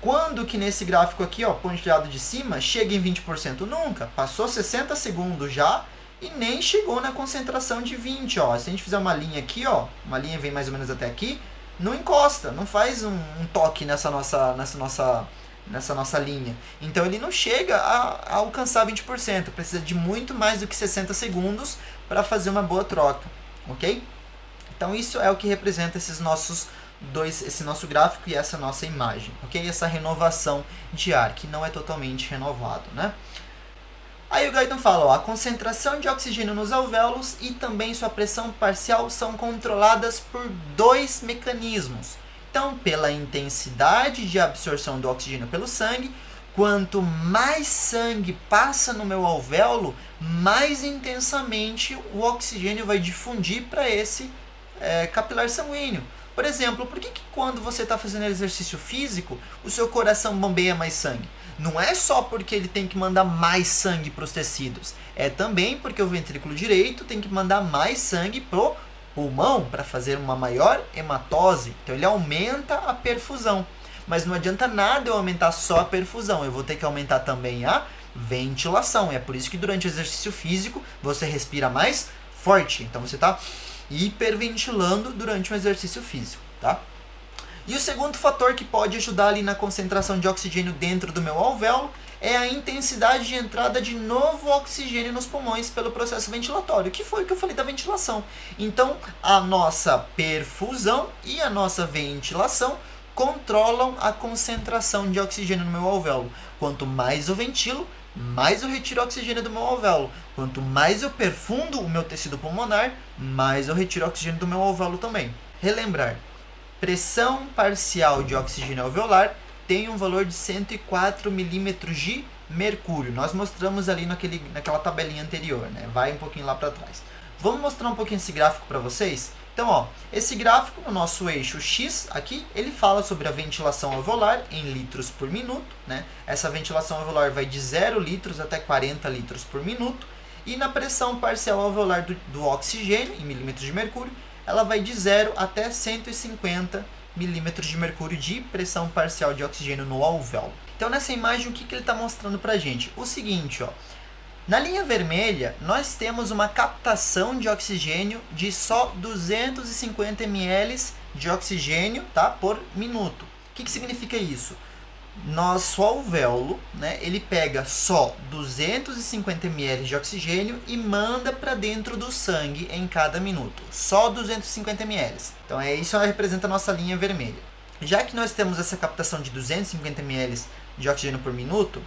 Quando que nesse gráfico aqui, ó, pontilhado de cima, chega em 20%? Nunca. Passou 60 segundos já e nem chegou na concentração de 20, ó. Se a gente fizer uma linha aqui, ó, uma linha vem mais ou menos até aqui, não encosta, não faz um toque nessa nossa linha. Então ele não chega a alcançar 20%. Precisa de muito mais do que 60 segundos para fazer uma boa troca, ok? Então isso é o que representa esse nosso gráfico e essa nossa imagem, ok? Essa renovação de ar, que não é totalmente renovado, né? Aí o Guyton fala, ó, a concentração de oxigênio nos alvéolos e também sua pressão parcial são controladas por 2 mecanismos. Então, pela intensidade de absorção do oxigênio pelo sangue, quanto mais sangue passa no meu alvéolo, mais intensamente o oxigênio vai difundir para esse capilar sanguíneo. Por exemplo, por que quando você está fazendo exercício físico, o seu coração bombeia mais sangue? Não é só porque ele tem que mandar mais sangue para os tecidos. É também porque o ventrículo direito tem que mandar mais sangue para o pulmão para fazer uma maior hematose. Então ele aumenta a perfusão. Mas não adianta nada eu aumentar só a perfusão, eu vou ter que aumentar também a ventilação. É por isso que durante o exercício físico você respira mais forte. Então você está hiperventilando durante um exercício físico, tá? E o segundo fator que pode ajudar ali na concentração de oxigênio dentro do meu alvéolo é a intensidade de entrada de novo oxigênio nos pulmões pelo processo ventilatório, que foi o que eu falei da ventilação. Então, a nossa perfusão e a nossa ventilação controlam a concentração de oxigênio no meu alvéolo. Quanto mais eu ventilo, mais eu retiro oxigênio do meu alvéolo. Quanto mais eu perfundo o meu tecido pulmonar, mais eu retiro oxigênio do meu alvéolo também. Relembrar, pressão parcial de oxigênio alveolar tem um valor de 104 milímetros de mercúrio. Nós mostramos ali naquela tabelinha anterior, né? Vai um pouquinho lá para trás. Vamos mostrar um pouquinho esse gráfico para vocês? Então, ó, esse gráfico, no nosso eixo X aqui, ele fala sobre a ventilação alveolar em litros por minuto, né? Essa ventilação alveolar vai de 0 litros até 40 litros por minuto. E na pressão parcial alveolar do oxigênio, em milímetros de mercúrio, ela vai de 0 até 150 milímetros de mercúrio de pressão parcial de oxigênio no alvéolo. Então, nessa imagem, o que ele está mostrando para a gente? O seguinte, ó. Na linha vermelha, nós temos uma captação de oxigênio de só 250 ml de oxigênio, tá, por minuto. O que significa isso? Nosso alvéolo, né, ele pega só 250 ml de oxigênio e manda para dentro do sangue em cada minuto. Só 250 ml. Então, isso representa a nossa linha vermelha. Já que nós temos essa captação de 250 ml de oxigênio por minuto,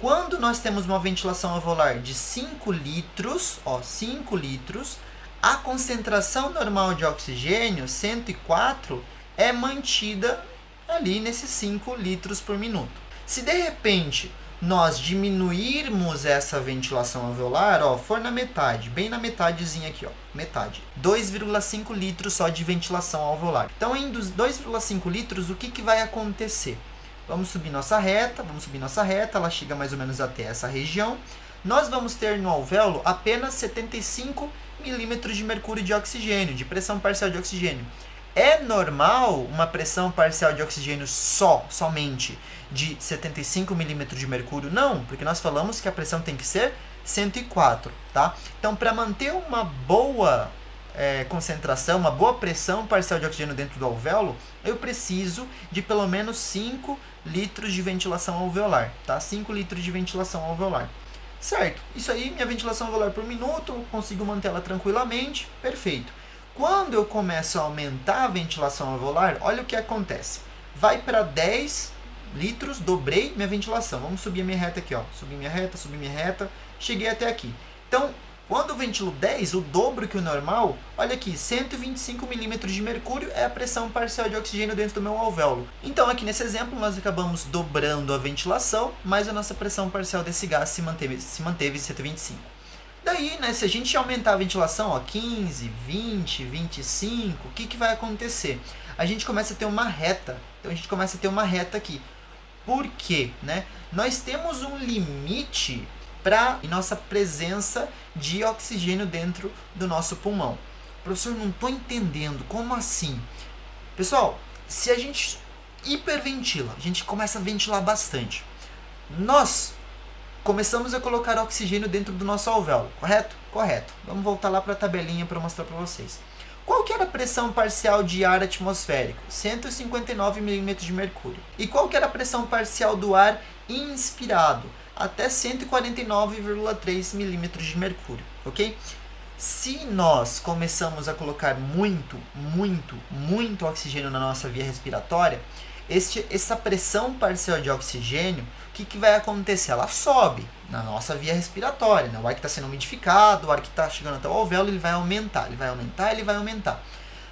quando nós temos uma ventilação alveolar de 5 litros, ó, 5 litros, a concentração normal de oxigênio, 104, é mantida ali nesses 5 litros por minuto. Se de repente nós diminuirmos essa ventilação alveolar, ó, for na metade, bem na metadezinha aqui, ó, metade, 2,5 litros só de ventilação alveolar. Então, em 2,5 litros, o que vai acontecer? Vamos subir nossa reta, ela chega mais ou menos até essa região. Nós vamos ter no alvéolo apenas 75 milímetros de mercúrio de oxigênio, de pressão parcial de oxigênio. É normal uma pressão parcial de oxigênio somente de 75 milímetros de mercúrio? Não, porque nós falamos que a pressão tem que ser 104, tá? Então, para manter uma boa concentração, uma boa pressão parcial de oxigênio dentro do alvéolo, eu preciso de pelo menos 5 litros de ventilação alveolar, tá? 5 litros de ventilação alveolar. Certo, isso aí, minha ventilação alveolar por minuto, eu consigo mantê-la tranquilamente, perfeito. Quando eu começo a aumentar a ventilação alveolar, olha o que acontece. Vai para 10 litros, dobrei minha ventilação. Vamos subir a minha reta aqui, ó. Subir minha reta, cheguei até aqui. Então, quando eu ventilo 10, o dobro que o normal, olha aqui, 125 milímetros de mercúrio é a pressão parcial de oxigênio dentro do meu alvéolo. Então, aqui nesse exemplo, nós acabamos dobrando a ventilação, mas a nossa pressão parcial desse gás se manteve em 125. Daí, né, se a gente aumentar a ventilação, ó, 15, 20, 25, o que vai acontecer? A gente começa a ter uma reta. Então, a gente começa a ter uma reta aqui. Por quê? Né? Nós temos um limite para nossa presença de oxigênio dentro do nosso pulmão. Professor, não estou entendendo. Como assim? Pessoal, se a gente hiperventila, a gente começa a ventilar bastante. Nós começamos a colocar oxigênio dentro do nosso alvéolo, correto? Correto. Vamos voltar lá para a tabelinha para mostrar para vocês. Qual que era a pressão parcial de ar atmosférico? 159 milímetros de mercúrio. E qual que era a pressão parcial do ar inspirado? Até 149,3 milímetros de mercúrio, ok? Se nós começamos a colocar muito oxigênio na nossa via respiratória, essa pressão parcial de oxigênio, o que vai acontecer? Ela sobe na nossa via respiratória, né? O ar que está sendo umidificado, o ar que está chegando até o alvéolo, ele vai aumentar.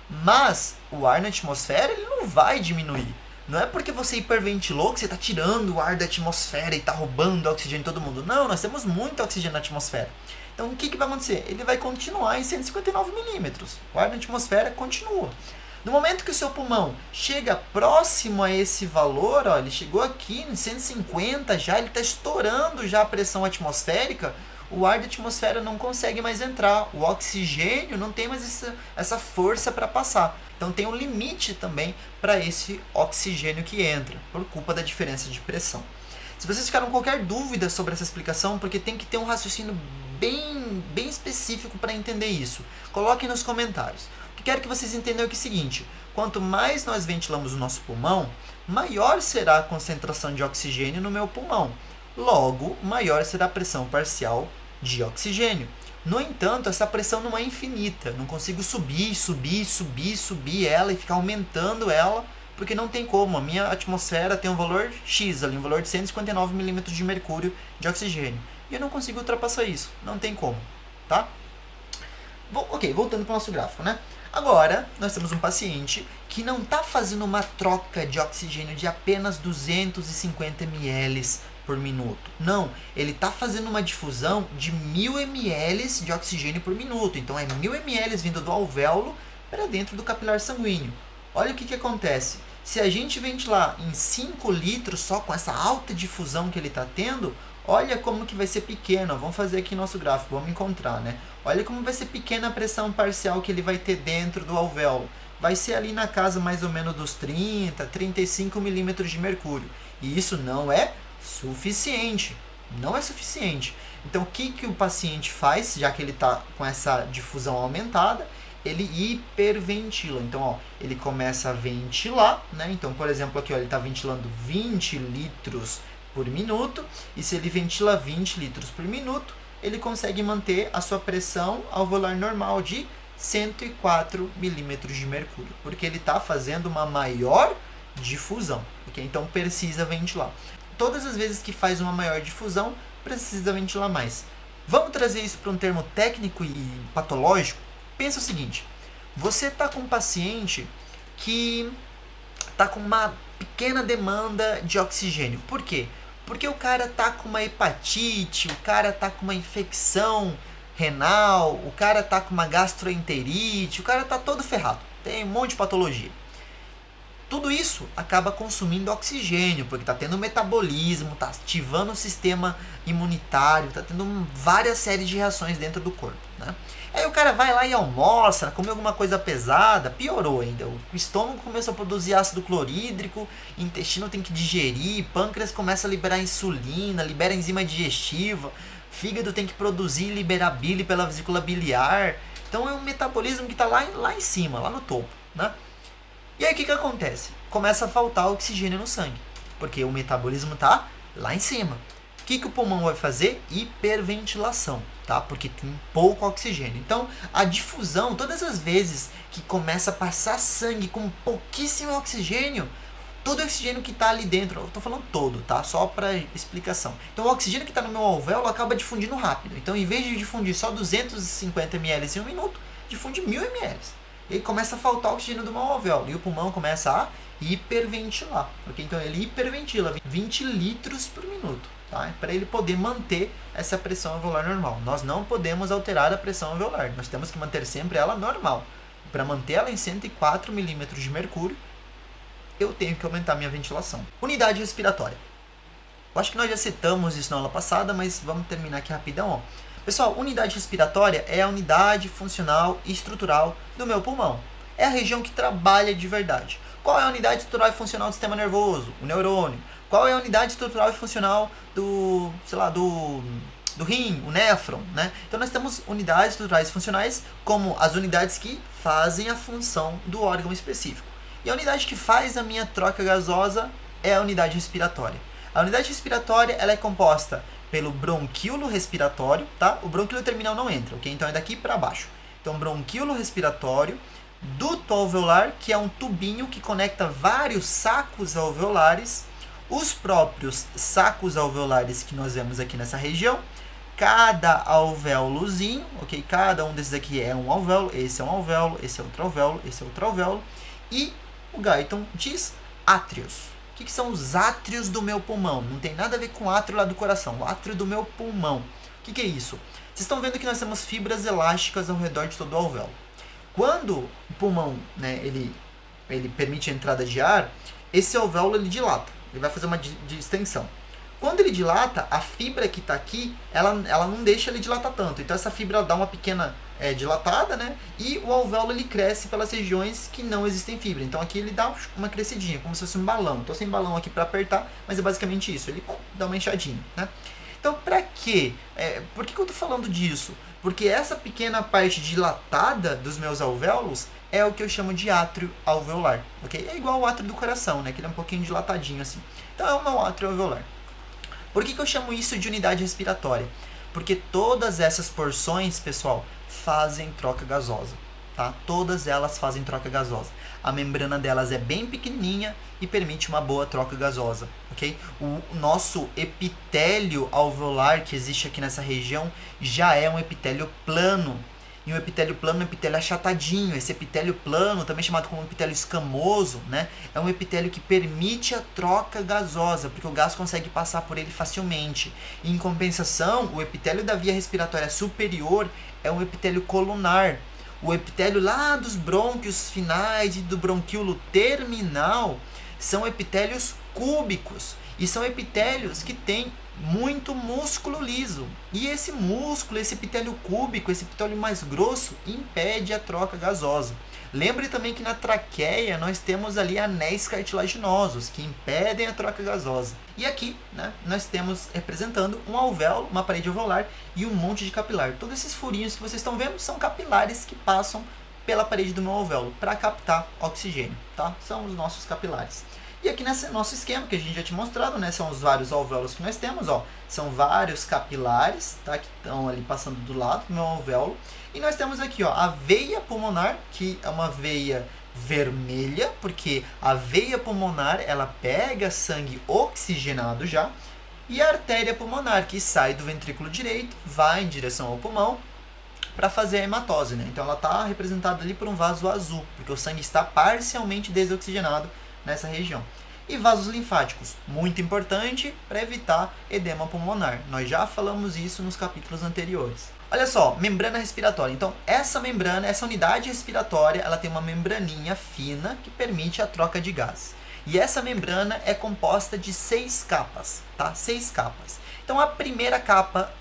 Mas o ar na atmosfera, ele não vai diminuir. Não é porque você hiperventilou que você está tirando o ar da atmosfera e está roubando oxigênio de todo mundo. Não, nós temos muito oxigênio na atmosfera. Então, o que vai acontecer? Ele vai continuar em 159 milímetros. O ar na atmosfera continua. No momento que o seu pulmão chega próximo a esse valor, ó, ele chegou aqui em 150 já, ele está estourando já a pressão atmosférica, o ar da atmosfera não consegue mais entrar, o oxigênio não tem mais essa força para passar. Então tem um limite também para esse oxigênio que entra, por culpa da diferença de pressão. Se vocês ficaram com qualquer dúvida sobre essa explicação, porque tem que ter um raciocínio bem específico para entender isso, coloquem nos comentários. O que quero que vocês entendam é o seguinte: quanto mais nós ventilamos o nosso pulmão, maior será a concentração de oxigênio no meu pulmão. Logo, maior será a pressão parcial de oxigênio. No entanto, essa pressão não é infinita. Não consigo subir ela e ficar aumentando ela, porque não tem como. A minha atmosfera tem um valor X ali, um valor de 159 milímetros de mercúrio de oxigênio. E eu não consigo ultrapassar isso. Não tem como, tá? Ok, voltando para o nosso gráfico, né? Agora, nós temos um paciente que não está fazendo uma troca de oxigênio de apenas 250 ml por minuto. Não, ele está fazendo uma difusão de 1000 ml de oxigênio por minuto. Então, é 1000 ml vindo do alvéolo para dentro do capilar sanguíneo. Olha o que acontece. Se a gente ventilar em 5 litros só com essa alta difusão que ele está tendo, olha como que vai ser pequeno. Vamos fazer aqui nosso gráfico, vamos encontrar, né? Olha como vai ser pequena a pressão parcial que ele vai ter dentro do alvéolo. Vai ser ali na casa mais ou menos dos 30, 35 milímetros de mercúrio. E isso não é suficiente. Não é suficiente. Então, o que o paciente faz, já que ele está com essa difusão aumentada? Ele hiperventila. Então, ó, ele começa a ventilar, né? Então, por exemplo, aqui ó, ele está ventilando 20 litros por minuto. E se ele ventila 20 litros por minuto, ele consegue manter a sua pressão alveolar normal de 104 milímetros de mercúrio, porque ele está fazendo uma maior difusão, okay? Então precisa ventilar. Todas as vezes que faz uma maior difusão, precisa ventilar mais. Vamos trazer isso para um termo técnico e patológico? Pensa o seguinte: você está com um paciente que está com uma pequena demanda de oxigênio. Por quê? Porque o cara tá com uma hepatite, o cara tá com uma infecção renal, o cara tá com uma gastroenterite, o cara tá todo ferrado. Tem um monte de patologia. Tudo isso acaba consumindo oxigênio, porque tá tendo metabolismo, tá ativando o sistema imunitário, tá tendo várias séries de reações dentro do corpo, né? Aí o cara vai lá e almoça, come alguma coisa pesada, piorou ainda. O estômago começa a produzir ácido clorídrico, o intestino tem que digerir, pâncreas começa a liberar insulina, libera enzima digestiva, fígado tem que produzir e liberar bile pela vesícula biliar. Então é um metabolismo que está lá em cima, lá no topo, né? E aí o que acontece? Começa a faltar oxigênio no sangue, porque o metabolismo está lá em cima. O que o pulmão vai fazer? Hiperventilação, tá? Porque tem pouco oxigênio. Então, a difusão, todas as vezes que começa a passar sangue com pouquíssimo oxigênio, todo o oxigênio que está ali dentro, eu estou falando todo, tá? Só para explicação. Então, o oxigênio que está no meu alvéolo acaba difundindo rápido. Então, em vez de difundir só 250 ml em um minuto, difunde 1000 ml. E aí começa a faltar oxigênio do meu alvéolo. E o pulmão começa a hiperventilar. Okay? Então, ele hiperventila 20 litros por minuto. Tá? Para ele poder manter essa pressão alveolar normal. Nós não podemos alterar a pressão alveolar. Nós temos que manter sempre ela normal. Para manter ela em 104 milímetros de mercúrio, eu tenho que aumentar minha ventilação. Unidade respiratória. Eu acho que nós já citamos isso na aula passada, mas vamos terminar aqui rapidão. Ó. Pessoal, unidade respiratória é a unidade funcional e estrutural do meu pulmão. É a região que trabalha de verdade. Qual é a unidade estrutural e funcional do sistema nervoso? O neurônio. Qual é a unidade estrutural e funcional do rim, o néfron, né? Então nós temos unidades estruturais e funcionais como as unidades que fazem a função do órgão específico. E a unidade que faz a minha troca gasosa é a unidade respiratória. A unidade respiratória ela é composta pelo bronquíolo respiratório, tá? O bronquíolo terminal não entra, ok? Então é daqui para baixo. Então bronquíolo respiratório, duto alveolar, que é um tubinho que conecta vários sacos alveolares, os próprios sacos alveolares que nós vemos aqui nessa região, cada alvéolozinho, ok? Cada um desses aqui é um alvéolo, esse é um alvéolo, esse é outro alvéolo, esse é outro alvéolo, e o Guyton diz átrios. O que são os átrios do meu pulmão? Não tem nada a ver com o átrio lá do coração, o átrio do meu pulmão. O que é isso? Vocês estão vendo que nós temos fibras elásticas ao redor de todo o alvéolo. Quando o pulmão, né, ele permite a entrada de ar, esse alvéolo ele dilata. Ele vai fazer uma distensão. Quando ele dilata, a fibra que está aqui, ela não deixa ele dilatar tanto. Então essa fibra dá uma pequena dilatada, né? E o alvéolo ele cresce pelas regiões que não existem fibra. Então aqui ele dá uma crescidinha, como se fosse um balão. Estou sem balão aqui para apertar, mas é basicamente isso. Ele dá uma inchadinha, né? Então, para quê? Por que eu estou falando disso? Porque essa pequena parte dilatada dos meus alvéolos é o que eu chamo de átrio alveolar, ok? É igual ao átrio do coração, né? Que ele é um pouquinho dilatadinho assim. Então, é o meu átrio alveolar. Por que eu chamo isso de unidade respiratória? Porque todas essas porções, pessoal, fazem troca gasosa, tá? Todas elas fazem troca gasosa. A membrana delas é bem pequenininha e permite uma boa troca gasosa, ok? O nosso epitélio alveolar que existe aqui nessa região já é um epitélio plano. E um epitélio plano é um epitélio achatadinho. Esse epitélio plano, também chamado como epitélio escamoso, né? É um epitélio que permite a troca gasosa, porque o gás consegue passar por ele facilmente. E, em compensação, o epitélio da via respiratória superior é um epitélio colunar. O epitélio lá dos brônquios finais e do bronquíolo terminal são epitélios cúbicos. E são epitélios que têm muito músculo liso. E esse músculo, esse epitélio cúbico, esse epitélio mais grosso, impede a troca gasosa. Lembre também que na traqueia nós temos ali anéis cartilaginosos que impedem a troca gasosa. E aqui, né, nós temos representando um alvéolo, uma parede alveolar e um monte de capilar. Todos esses furinhos que vocês estão vendo são capilares que passam pela parede do meu alvéolo para captar oxigênio, tá? São os nossos capilares. E aqui nesse nosso esquema que a gente já tinha mostrado, né, são os vários alvéolos que nós temos, ó, são vários capilares, tá, que estão ali passando do lado do meu alvéolo. E nós temos aqui, ó, a veia pulmonar, que é uma veia vermelha, porque a veia pulmonar, ela pega sangue oxigenado já, e a artéria pulmonar, que sai do ventrículo direito, vai em direção ao pulmão, para fazer a hematose, né? Então ela está representada ali por um vaso azul, porque o sangue está parcialmente desoxigenado nessa região. E vasos linfáticos, muito importante para evitar edema pulmonar. Nós já falamos isso nos capítulos anteriores. Olha só, membrana respiratória. Então, essa membrana, essa unidade respiratória, ela tem uma membraninha fina que permite a troca de gás. E essa membrana é composta de 6 capas, tá? 6 capas. Então, a primeira capa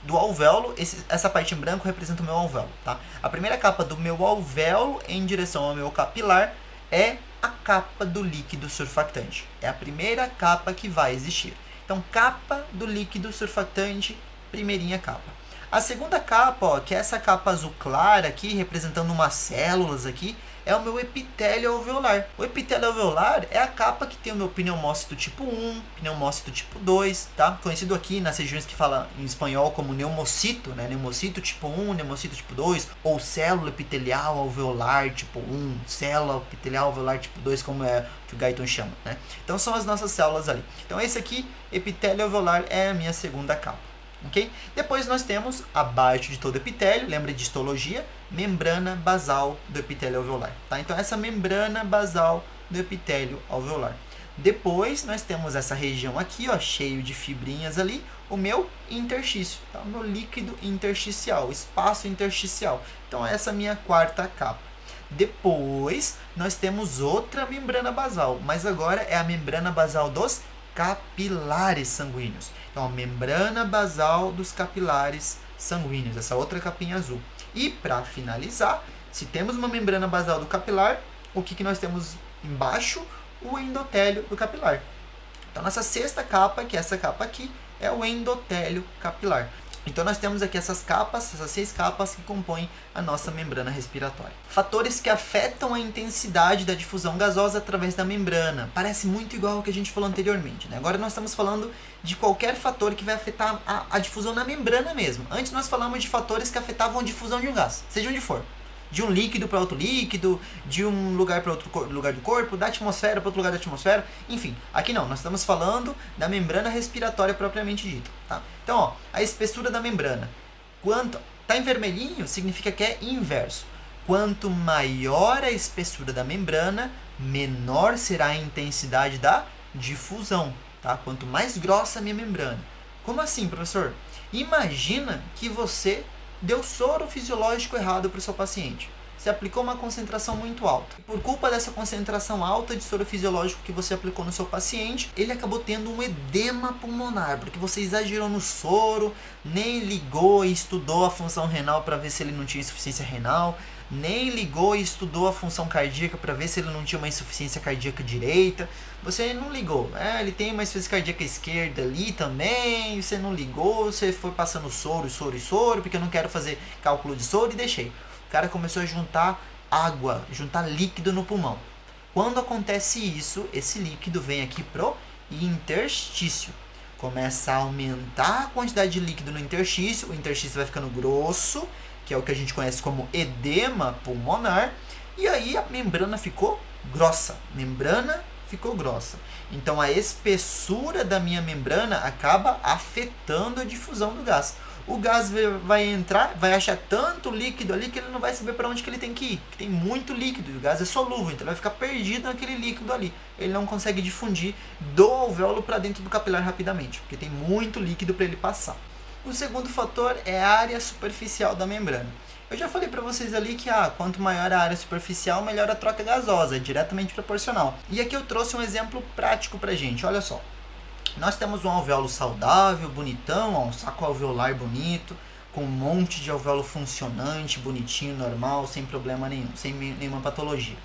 do alvéolo, essa parte em branco representa o meu alvéolo, tá? A primeira capa do meu alvéolo em direção ao meu capilar é a capa do líquido surfactante. É a primeira capa que vai existir. Então, capa do líquido surfactante, primeirinha capa. A segunda capa, ó, que é essa capa azul clara aqui, representando umas células aqui, é o meu epitélio alveolar. O epitélio alveolar é a capa que tem o meu pneumócito tipo 1, pneumócito tipo 2, tá? Conhecido aqui nas regiões que falam em espanhol como neumocito, né? Neumocito tipo 1, neumocito tipo 2, ou célula epitelial alveolar tipo 1, célula epitelial alveolar tipo 2, como é que o Guyton chama, né? Então são as nossas células ali. Então esse aqui, epitélio alveolar, é a minha segunda capa. Okay? Depois nós temos, abaixo de todo epitélio, lembra de histologia, membrana basal do epitélio alveolar. Tá? Então, essa membrana basal do epitélio alveolar. Depois, nós temos essa região aqui, ó, cheio de fibrinhas ali, o meu interstício, tá? O meu líquido intersticial, espaço intersticial. Então, essa é a minha quarta capa. Depois, nós temos outra membrana basal, mas agora é a membrana basal dos capilares sanguíneos. Então, a membrana basal dos capilares sanguíneos, essa outra capinha azul. E, para finalizar, se temos uma membrana basal do capilar, o que nós temos embaixo? O endotélio do capilar. Então, nossa sexta capa, que é essa capa aqui, é o endotélio capilar. Então, nós temos aqui essas capas, essas 6 capas que compõem a nossa membrana respiratória. Fatores que afetam a intensidade da difusão gasosa através da membrana. Parece muito igual ao que a gente falou anteriormente, né? Agora nós estamos falando de qualquer fator que vai afetar a difusão na membrana mesmo. Antes nós falamos de fatores que afetavam a difusão de um gás, seja onde for. De um líquido para outro líquido, de um lugar para outro lugar do corpo, da atmosfera para outro lugar da atmosfera, enfim. Aqui não, nós estamos falando da membrana respiratória propriamente dita, tá? Então, ó, a espessura da membrana. Quanto tá em vermelhinho, significa que é inverso. Quanto maior a espessura da membrana, menor será a intensidade da difusão, tá? Quanto mais grossa a minha membrana. Como assim, professor? Imagina que você deu soro fisiológico errado para o seu paciente. Você aplicou uma concentração muito alta. Por culpa dessa concentração alta de soro fisiológico que você aplicou no seu paciente, ele acabou tendo um edema pulmonar, porque você exagerou no soro, nem ligou e estudou a função renal para ver se ele não tinha insuficiência renal, nem ligou e estudou a função cardíaca para ver se ele não tinha uma insuficiência cardíaca direita. Você não ligou. Ele tem uma insuficiência cardíaca esquerda ali também, você não ligou, você foi passando soro, porque eu não quero fazer cálculo de soro e deixei. O cara começou a juntar água, juntar líquido no pulmão. Quando acontece isso, esse líquido vem aqui pro interstício. Começa a aumentar a quantidade de líquido no interstício, o interstício vai ficando grosso, que é o que a gente conhece como edema pulmonar, e aí a membrana ficou grossa. Então a espessura da minha membrana acaba afetando a difusão do gás. O gás vai entrar, vai achar tanto líquido ali que ele não vai saber para onde que ele tem que ir. Tem muito líquido e o gás é solúvel, então ele vai ficar perdido naquele líquido ali. Ele não consegue difundir do alvéolo para dentro do capilar rapidamente, porque tem muito líquido para ele passar. O segundo fator é a área superficial da membrana. Eu já falei para vocês ali que quanto maior a área superficial, melhor a troca gasosa, é diretamente proporcional. E aqui eu trouxe um exemplo prático para gente, olha só. Nós temos um alvéolo saudável, bonitão, um saco alveolar bonito, com um monte de alvéolo funcionante, bonitinho, normal, sem problema nenhum, sem nenhuma patologia.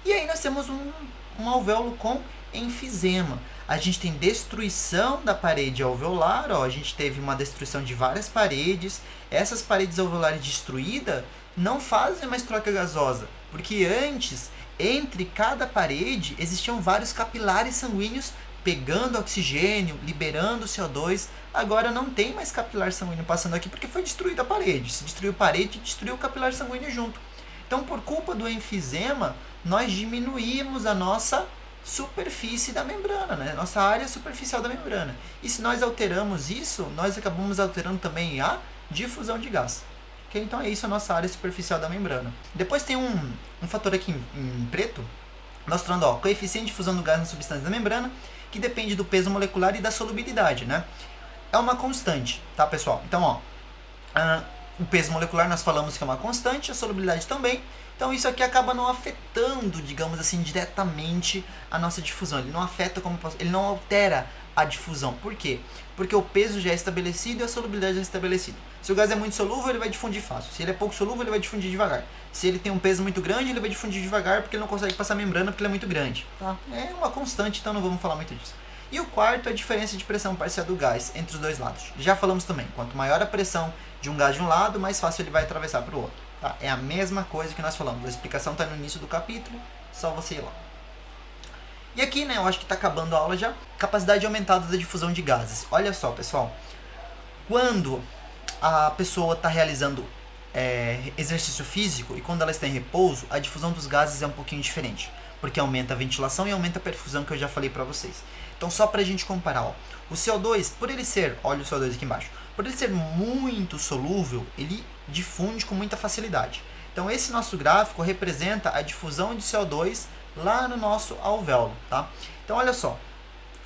E aí nós temos um alvéolo com enfisema. A gente tem destruição da parede alveolar, a gente teve uma destruição de várias paredes. Essas paredes alveolares destruídas não fazem mais troca gasosa, porque antes, entre cada parede, existiam vários capilares sanguíneos pegando oxigênio, liberando CO2. Agora não tem mais capilar sanguíneo passando aqui porque foi destruída a parede. Se destruiu a parede, destruiu o capilar sanguíneo junto. Então, por culpa do enfisema, nós diminuímos a nossa superfície da membrana, né? Nossa área superficial da membrana. E se nós alteramos isso, nós acabamos alterando também a difusão de gás. Okay? Então é isso a nossa área superficial da membrana. Depois tem um fator aqui em preto, mostrando o coeficiente de difusão do gás na substância da membrana, que depende do peso molecular e da solubilidade, né? É uma constante, tá, pessoal? Então, o peso molecular nós falamos que é uma constante, a solubilidade também. Então isso aqui acaba não afetando, digamos assim, diretamente a nossa difusão. Ele não afeta, ele não altera a difusão. Por quê? Porque o peso já é estabelecido e a solubilidade já é estabelecida. Se o gás é muito solúvel, ele vai difundir fácil. Se ele é pouco solúvel, ele vai difundir devagar. Se ele tem um peso muito grande, ele vai difundir devagar porque ele não consegue passar a membrana porque ele é muito grande. Tá? É uma constante, então não vamos falar muito disso. E o quarto é a diferença de pressão parcial do gás entre os dois lados. Já falamos também, quanto maior a pressão de um gás de um lado, mais fácil ele vai atravessar para o outro. Tá? É a mesma coisa que nós falamos. A explicação está no início do capítulo, só você ir lá. E aqui, né, eu acho que está acabando a aula já. Capacidade aumentada da difusão de gases. Olha só, pessoal. Quando a pessoa está realizando exercício físico e quando ela está em repouso, a difusão dos gases é um pouquinho diferente. Porque aumenta a ventilação e aumenta a perfusão, que eu já falei para vocês. Então, só para a gente comparar, o CO2, por ele ser, olha o CO2 aqui embaixo, por ele ser muito solúvel, ele difunde com muita facilidade. Então, esse nosso gráfico representa a difusão de CO2 lá no nosso alvéolo, tá? Então, olha só,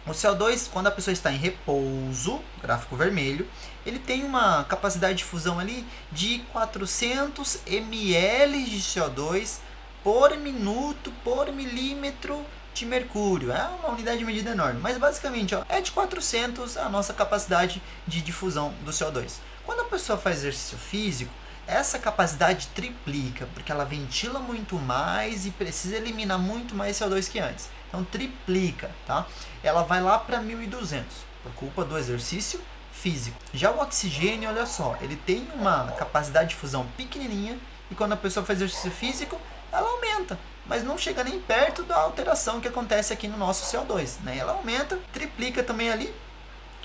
o CO2, quando a pessoa está em repouso, gráfico vermelho, ele tem uma capacidade de difusão ali de 400 ml de CO2 por minuto por milímetro de mercúrio. É uma unidade de medida enorme, mas basicamente é de 400 a nossa capacidade de difusão do CO2. Quando a pessoa faz exercício físico, essa capacidade triplica, porque ela ventila muito mais e precisa eliminar muito mais CO2 que antes. Então triplica, tá? Ela vai lá para 1.200, por culpa do exercício físico. Já o oxigênio, olha só, ele tem uma capacidade de difusão pequenininha e quando a pessoa faz exercício físico, ela aumenta, mas não chega nem perto da alteração que acontece aqui no nosso CO2, né? Ela aumenta, triplica também ali,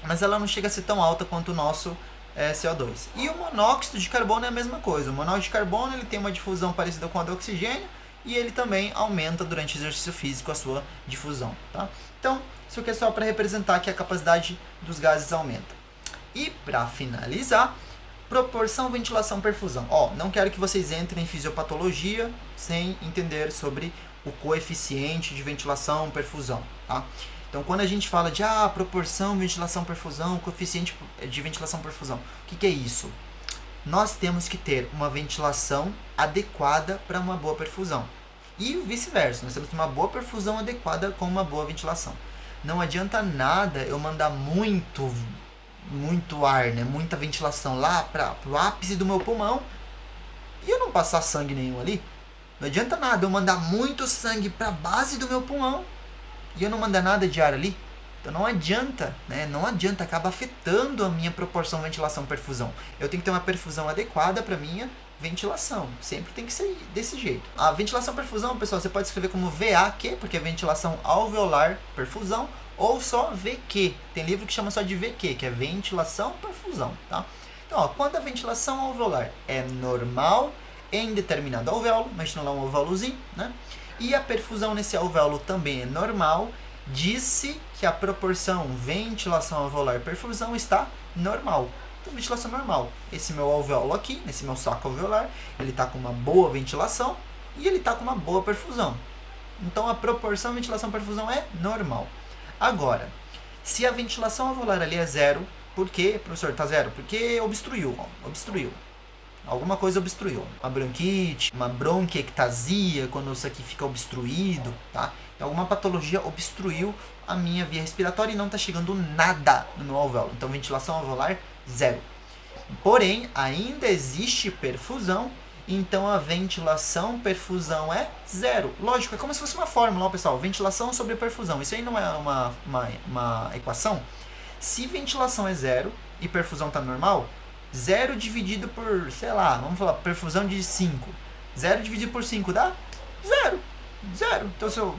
mas ela não chega a ser tão alta quanto o nosso CO2. E o monóxido de carbono é a mesma coisa. O monóxido de carbono ele tem uma difusão parecida com a do oxigênio e ele também aumenta durante o exercício físico a sua difusão, tá? Então, isso aqui é só para representar que a capacidade dos gases aumenta. E para finalizar, proporção, ventilação, perfusão. Não quero que vocês entrem em fisiopatologia sem entender sobre o coeficiente de ventilação, perfusão, tá? Então, quando a gente fala de proporção, ventilação, perfusão, coeficiente de ventilação, perfusão, o que é isso? nós temos que ter uma ventilação adequada para uma boa perfusão. E vice-versa, nós temos que ter uma boa perfusão adequada com uma boa ventilação. Não adianta nada eu mandar muito ar, né? Muita ventilação lá para o ápice do meu pulmão e eu não passar sangue nenhum ali. Não adianta nada eu mandar muito sangue para a base do meu pulmão e eu não mandar nada de ar ali. Então não adianta, né? Não adianta, acaba afetando a minha proporção ventilação-perfusão. Eu tenho que ter uma perfusão adequada para minha ventilação. Sempre tem que ser desse jeito. A ventilação-perfusão, pessoal, você pode escrever como VAQ, porque é ventilação alveolar-perfusão, ou só VQ. Tem livro que chama só de VQ, que é ventilação-perfusão, tá? Então, ó, quando a ventilação alveolar é normal em determinado alvéolo, imagina lá um alvéolozinho, né? E a perfusão nesse alvéolo também é normal, disse que a proporção ventilação alveolar perfusão está normal. Então, ventilação normal. Esse meu alvéolo aqui, nesse meu saco alveolar, ele está com uma boa ventilação e ele está com uma boa perfusão. Então, a proporção ventilação perfusão é normal. Agora, se a ventilação alveolar ali é zero, por quê, professor, está zero? Porque obstruiu, ó, obstruiu. Alguma coisa obstruiu. Uma bronquite, uma bronquiectasia, quando isso aqui fica obstruído, tá? Então, alguma patologia obstruiu a minha via respiratória e não está chegando nada no meu alvéolo. Então, ventilação alveolar, zero. Porém, ainda existe perfusão, então a ventilação perfusão é zero. Lógico, é como se fosse uma fórmula, ó, pessoal. Ventilação sobre perfusão. Isso aí não é uma equação? Se ventilação é zero e perfusão está normal, 0 dividido por, sei lá, vamos falar, perfusão de 5. 0 dividido por 5 dá 0. 0. Então, se eu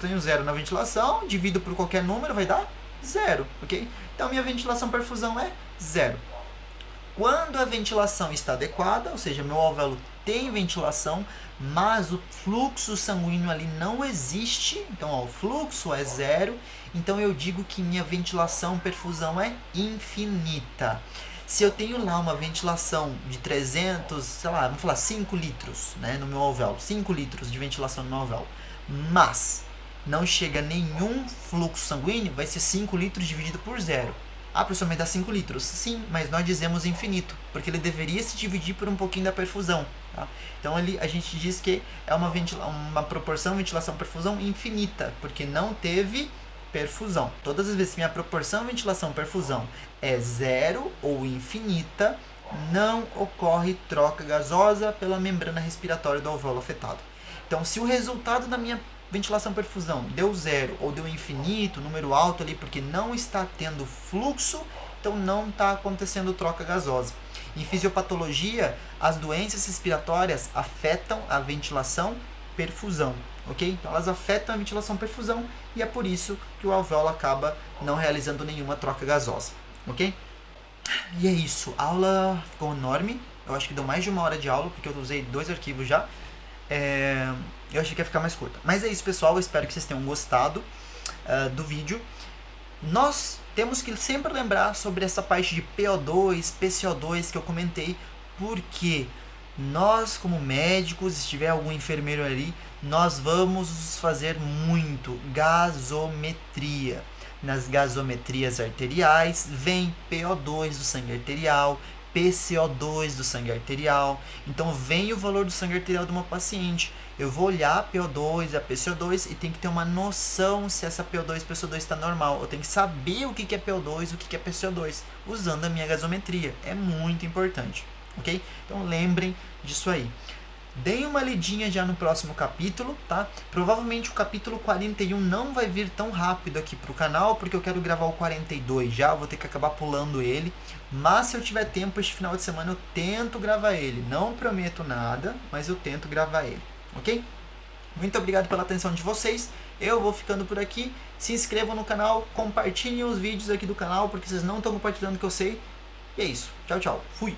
tenho 0 na ventilação, divido por qualquer número, vai dar 0, ok? Então, minha ventilação-perfusão é 0. Quando a ventilação está adequada, ou seja, meu alvéolo tem ventilação, mas o fluxo sanguíneo ali não existe, então ó, o fluxo é 0, então eu digo que minha ventilação-perfusão é infinita. Se eu tenho lá uma ventilação de 300, sei lá, vamos falar 5 litros, né, no meu alvéolo, 5 litros de ventilação no meu alvéolo, mas não chega nenhum fluxo sanguíneo, vai ser 5 litros dividido por 0. Ah, professor, mas dá 5 litros. Sim, mas nós dizemos infinito, porque ele deveria se dividir por um pouquinho da perfusão. Tá? Então ali a gente diz que é uma proporção ventilação-perfusão infinita, porque não teve perfusão. Todas as vezes que minha proporção ventilação-perfusão é 0 ou infinita, não ocorre troca gasosa pela membrana respiratória do alvéolo afetado. Então, se o resultado da minha ventilação-perfusão deu 0 ou deu infinito, número alto ali, porque não está tendo fluxo, então não está acontecendo troca gasosa. Em fisiopatologia, as doenças respiratórias afetam a ventilação-perfusão, ok? Então elas afetam a ventilação-perfusão e é por isso que o alvéolo acaba não realizando nenhuma troca gasosa, ok? E é isso, a aula ficou enorme, eu acho que deu mais de 1 hora de aula, porque eu usei 2 arquivos já. Eu achei que ia ficar mais curta. Mas é isso, pessoal. Eu espero que vocês tenham gostado do vídeo. Nós temos que sempre lembrar sobre essa parte de PO2, PCO2 que eu comentei, porque nós, como médicos, se tiver algum enfermeiro ali, nós vamos fazer muito gasometria. Nas gasometrias arteriais, vem PO2 do sangue arterial, PCO2 do sangue arterial. Então vem o valor do sangue arterial de uma paciente. Eu vou olhar a PO2, a PCO2 e tem que ter uma noção se essa PO2 e PCO2 está normal. Eu tenho que saber o que é PO2 e o que é PCO2 usando a minha gasometria. É muito importante, ok? Então lembrem disso aí. Deem uma lidinha já no próximo capítulo, tá? Provavelmente o capítulo 41 não vai vir tão rápido aqui pro canal, porque eu quero gravar o 42 já, eu vou ter que acabar pulando ele. Mas se eu tiver tempo este final de semana, eu tento gravar ele. Não prometo nada, mas eu tento gravar ele, ok? Muito obrigado pela atenção de vocês. Eu vou ficando por aqui. Se inscrevam no canal, compartilhem os vídeos aqui do canal, porque vocês não estão compartilhando o que eu sei. E é isso. Tchau, tchau. Fui!